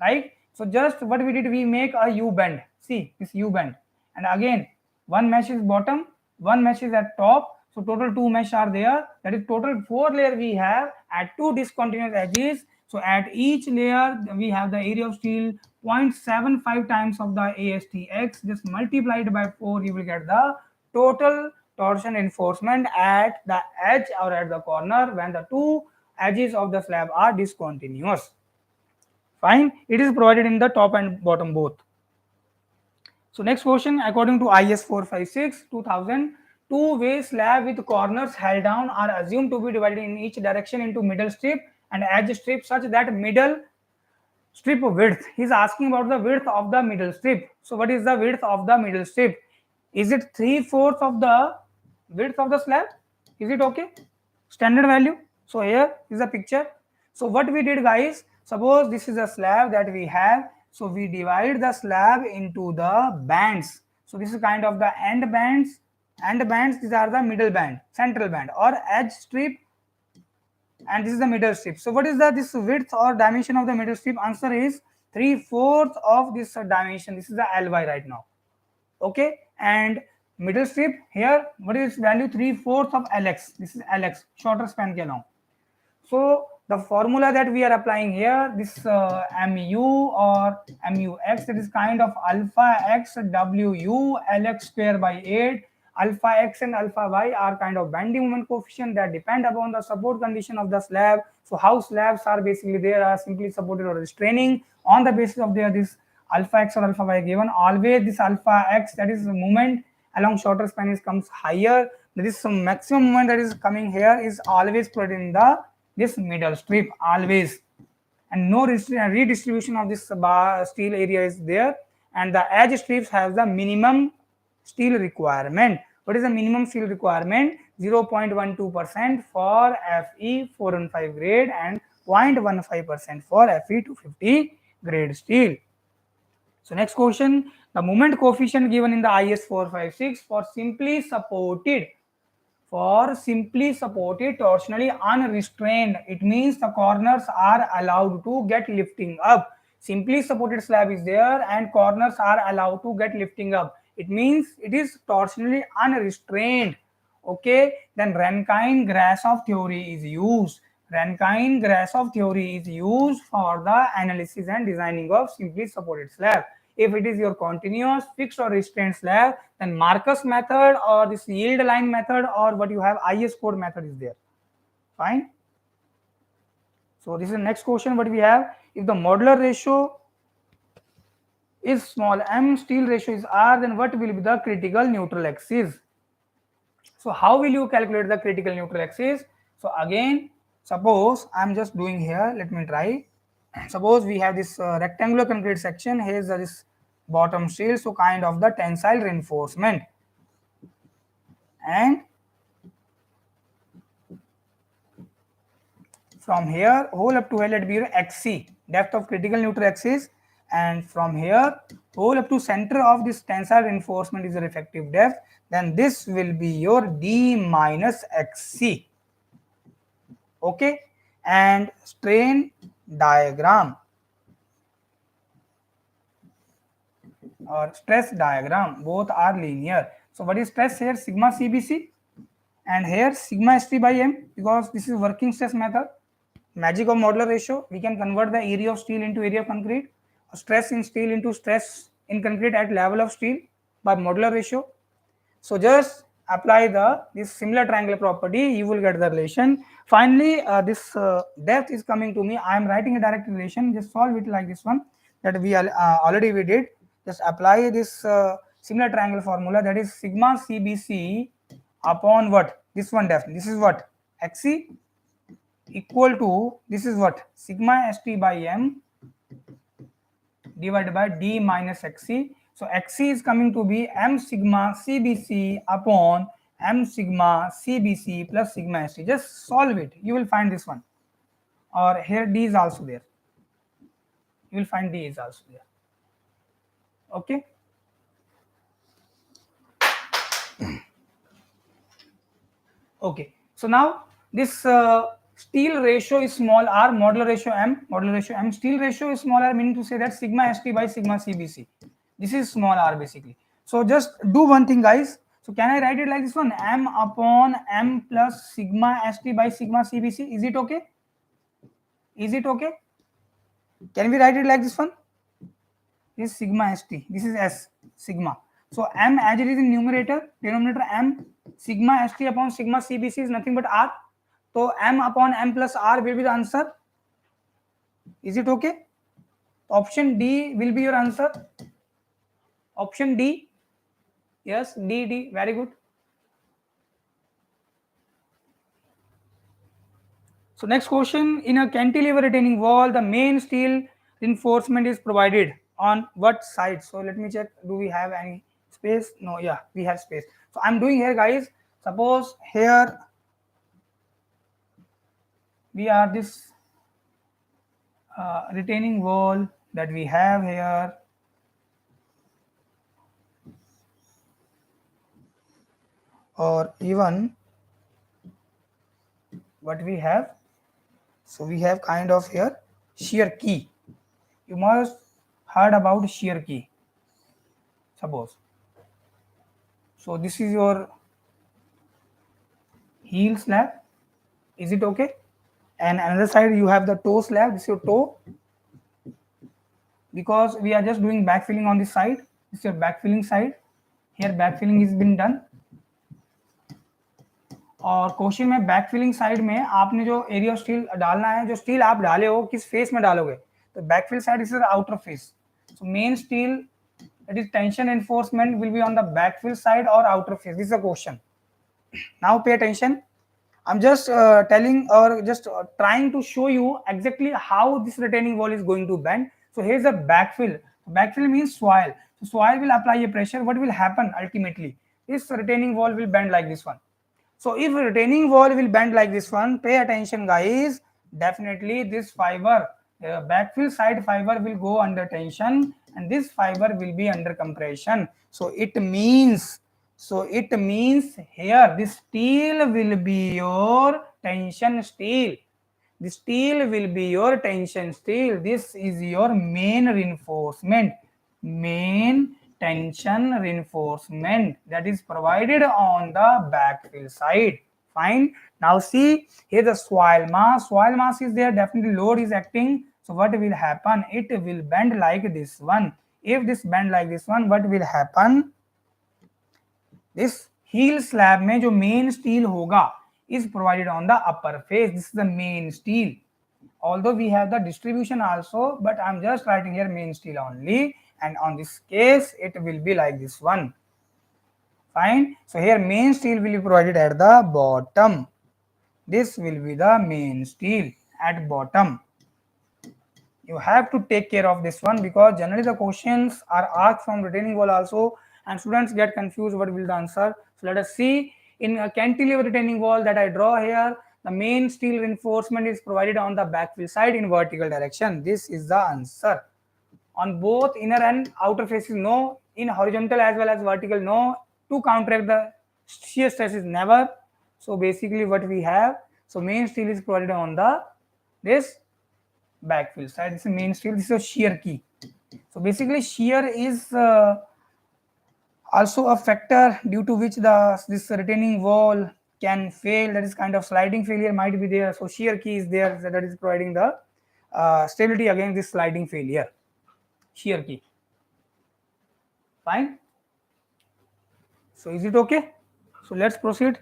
right? So just what we did, we make a U bend. See this U bend, and again one mesh is bottom, one mesh is at top. So total 2 mesh are there. That is total 4 layer we have at 2 discontinuous edges. So at each layer we have the area of steel 0.75 times of the ASTX. Just multiplied by 4, you will get the total torsion reinforcement at the edge or at the corner when the two edges of the slab are discontinuous. Fine, it is provided in the top and bottom both. So next question, according to IS 456 2000, two-way slab with corners held down are assumed to be divided in each direction into middle strip and edge strip such that middle strip width. He is asking about the width of the middle strip. So what is the width of the middle strip? Is it 3/4 of the width of the slab? Is it okay? Standard value. So here is a picture. So what we did guys, suppose this is a slab that we have. So we divide the slab into the bands. So this is kind of the end bands. End bands, these are the middle band, central band, or edge strip, and this is the middle strip. So what is this width or dimension of the middle strip? Answer is 3/4 of this dimension. This is the LY right now. Okay, and middle strip here, what is its value? 3/4 of LX. This is LX, shorter span ke along. So the formula that we are applying here, this MU or MUX, that is kind of alpha X WU LX square by 8. Alpha X and alpha Y are kind of bending moment coefficient that depend upon the support condition of the slab. So how slabs are basically there are simply supported or restraining on the basis of their this alpha x or alpha y given. Always this alpha x, that is the moment along shorter span, is comes higher. There is some maximum moment that is coming here is always put in the this middle strip always, and no redistribution of this bar steel area is there. And the edge strips have the minimum steel requirement. What is the minimum steel requirement? 0.12% for Fe 415 grade and 0.15% for Fe 250 grade steel. So next question, the moment coefficient given in the IS 456 for simply supported torsionally unrestrained, it means the corners are allowed to get lifting up. Simply supported slab is there and corners are allowed to get lifting up, it means it is torsionally unrestrained. Okay, then Rankine Grashof theory is used. Rankine Grashof theory is used for the analysis and designing of simply supported slab. If it is your continuous, fixed or restrained slab, then Marcus method or this yield line method or what you have IS code method is there. Fine. So this is the next question what we have. If the modular ratio is small m, steel ratio is r, then what will be the critical neutral axis? So how will you calculate the critical neutral axis? So again, suppose I'm just doing here, let me try. Suppose we have this rectangular concrete section, here's this bottom steel, so kind of the tensile reinforcement, and from here whole up to here let be your XC, depth of critical neutral axis, and from here whole up to center of this tensile reinforcement is your effective depth, then this will be your D minus XC. Okay, and strain diagram or stress diagram, both are linear. So what is stress here? Sigma CBC, and here sigma ST by M, because this is working stress method. Magic of modular ratio, we can convert the area of steel into area of concrete, stress in steel into stress in concrete at level of steel by modular ratio. So just apply this similar triangular property, you will get the relation. Finally, this depth is coming to me. I am writing a direct relation. Just solve it like this one that we already we did. Just apply this similar triangle formula, that is sigma CBC upon what? This one depth. This is what? XC equal to, this is what? Sigma ST by M divided by D minus XC. So XC is coming to be M sigma CBC upon M sigma CBC plus sigma ST. Just solve it. You will find this one. Or here D is also there. You will find D is also there. Okay. Okay. So now this steel ratio is small r, modular ratio m, steel ratio is small r, meaning to say that sigma ST by sigma CBC. This is small r basically. So just do one thing, guys. So can I write it like this one? M upon M plus sigma ST by sigma CBC. Is it okay? Is it okay? Can we write it like this one? This is sigma ST. This is S sigma. So M as it is in numerator, denominator M, sigma ST upon sigma CBC is nothing but R. So M upon M plus R will be the answer. Is it okay? Option D will be your answer. Option D. Yes, D. Very good. So next question, in a cantilever retaining wall, the main steel reinforcement is provided on what side? So let me check. Do we have any space? No, yeah, we have space. So I'm doing here, guys. Suppose here we are this retaining wall that we have here. Or even what we have. So we have kind of here shear key. You must heard about shear key. Suppose. So this is your heel slab. Is it okay? And another side you have the toe slab. This is your toe. Because we are just doing backfilling on this side. This is your backfilling side. Here backfilling is been done. और question में back filling side में आपने जो area of steel डालना है, जो steel आप डाले हो किस फेस में डालोगे, तो backfill side is outer face, so main steel that is tension reinforcement will be on the backfill side or outer face. This is a question. Now pay attention. I'm just telling or just trying to show you exactly how this retaining wall is going to bend. So here's a backfill. Backfill means soil. So soil will apply a pressure. What will happen ultimately? This retaining wall will bend like this one. So if retaining wall will bend like this one, pay attention guys, definitely this fiber, backfill side fiber will go under tension and this fiber will be under compression. So it means here this steel will be your tension steel. The steel will be your tension steel. This is your main reinforcement, main tension reinforcement that is provided on the backfill side. Fine. Now see here the soil mass is there, definitely load is acting. So what will happen? It will bend like this one. If this bend like this one, what will happen? This heel slab में जो main steel होगा is provided on the upper face. This is the main steel. Although we have the distribution also, but I'm just writing here main steel only, and on this case it will be like this one. Fine. So here main steel will be provided at the bottom. This will be the main steel at bottom. You have to take care of this one because generally the questions are asked from retaining wall also, and students get confused what will the answer. So let us see. In a cantilever retaining wall that I draw here, the main steel reinforcement is provided on the backfill side in vertical direction. This is the answer. On both inner and outer faces, no. In horizontal as well as vertical, no. To counteract the shear stress is never. So basically what we have, so main steel is provided on the this backfill side. This is main steel. This is a shear key. So basically shear is also a factor due to which this retaining wall can fail. That is kind of sliding failure might be there. So shear key is there, that is providing the stability against this sliding failure. Shear key. Fine. So is it okay? So let's proceed.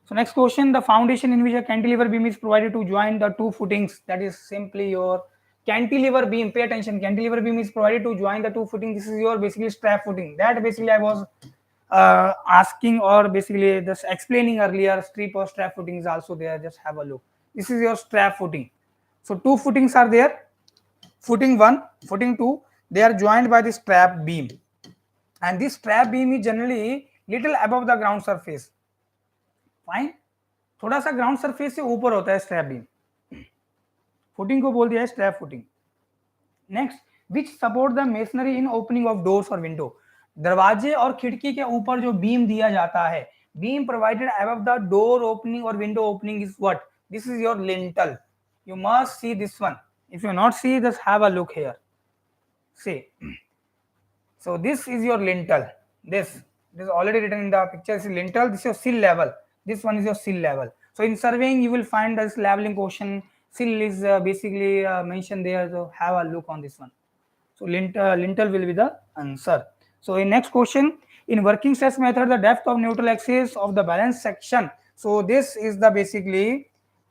So next question, the foundation in which a cantilever beam is provided to join the two footings, that is simply your cantilever beam. Pay attention, cantilever beam is provided to join the two footings. This is your basically strap footing. That basically I was asking or basically just explaining earlier. Strip or strap footing is also there. Just have a look. This is your strap footing. So two footings are there. Footing 1, footing 2, they are joined by the strap beam. And this strap beam is generally little above the ground surface. Fine, थोड़ा सा ground surface से ऊपर होता है strap beam. Footing को बोल दिया है strap footing. Next, which support the masonry in opening of doors और विंडो. दरवाजे और खिड़की के ऊपर जो बीम दिया जाता है, beam provided above the door opening और window opening is what? This is your lintel. You must see this one. If you not see, just have a look here. See, so this is your lintel. This is already written in the picture. This is lintel. This is your sill level. This one is your sill level. So in surveying you will find this leveling question. Sill is basically mentioned there. So have a look on this one. So lintel will be the answer. So in next question, in working stress method, the depth of neutral axis of the balance section. So this is the basically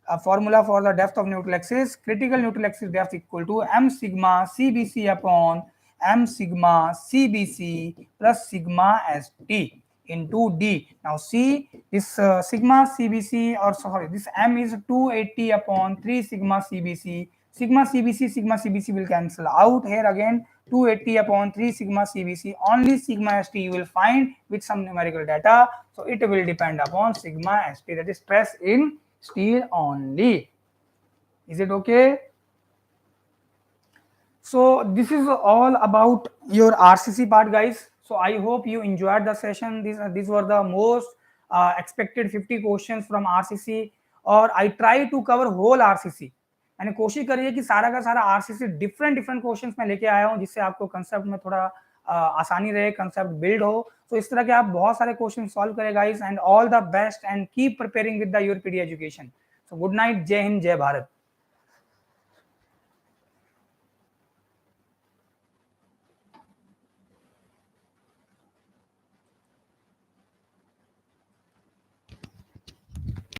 a formula for the depth of neutral axis. Critical neutral axis depth equal to m sigma cbc upon m sigma cbc plus sigma st into d. Now see this sigma cbc, or sorry, this m is 280 upon 3 sigma cbc. Sigma cbc will cancel out. Here again 280 upon 3 sigma cbc. Only sigma st you will find with some numerical data. So it will depend upon sigma st, that is stress in steel only. Is it okay? So this is all about your RCC part, guys. So I hope you enjoyed the session. These were the most expected 50 questions from RCC, और I try to cover whole RCC. मैंने कोशिश करी है कि सारा का सारा RCC different questions में लेके आया हूँ, जिससे आपको कंसेप्ट में थोड़ा आसानी रहे, कंसेप्ट बिल्ड हो. तो इस तरह के आप बहुत सारे क्वेश्चन सॉल्व करें guys, and all the best and keep preparing with the Yourpedia education. So good night, Jai Hind, जय भारत.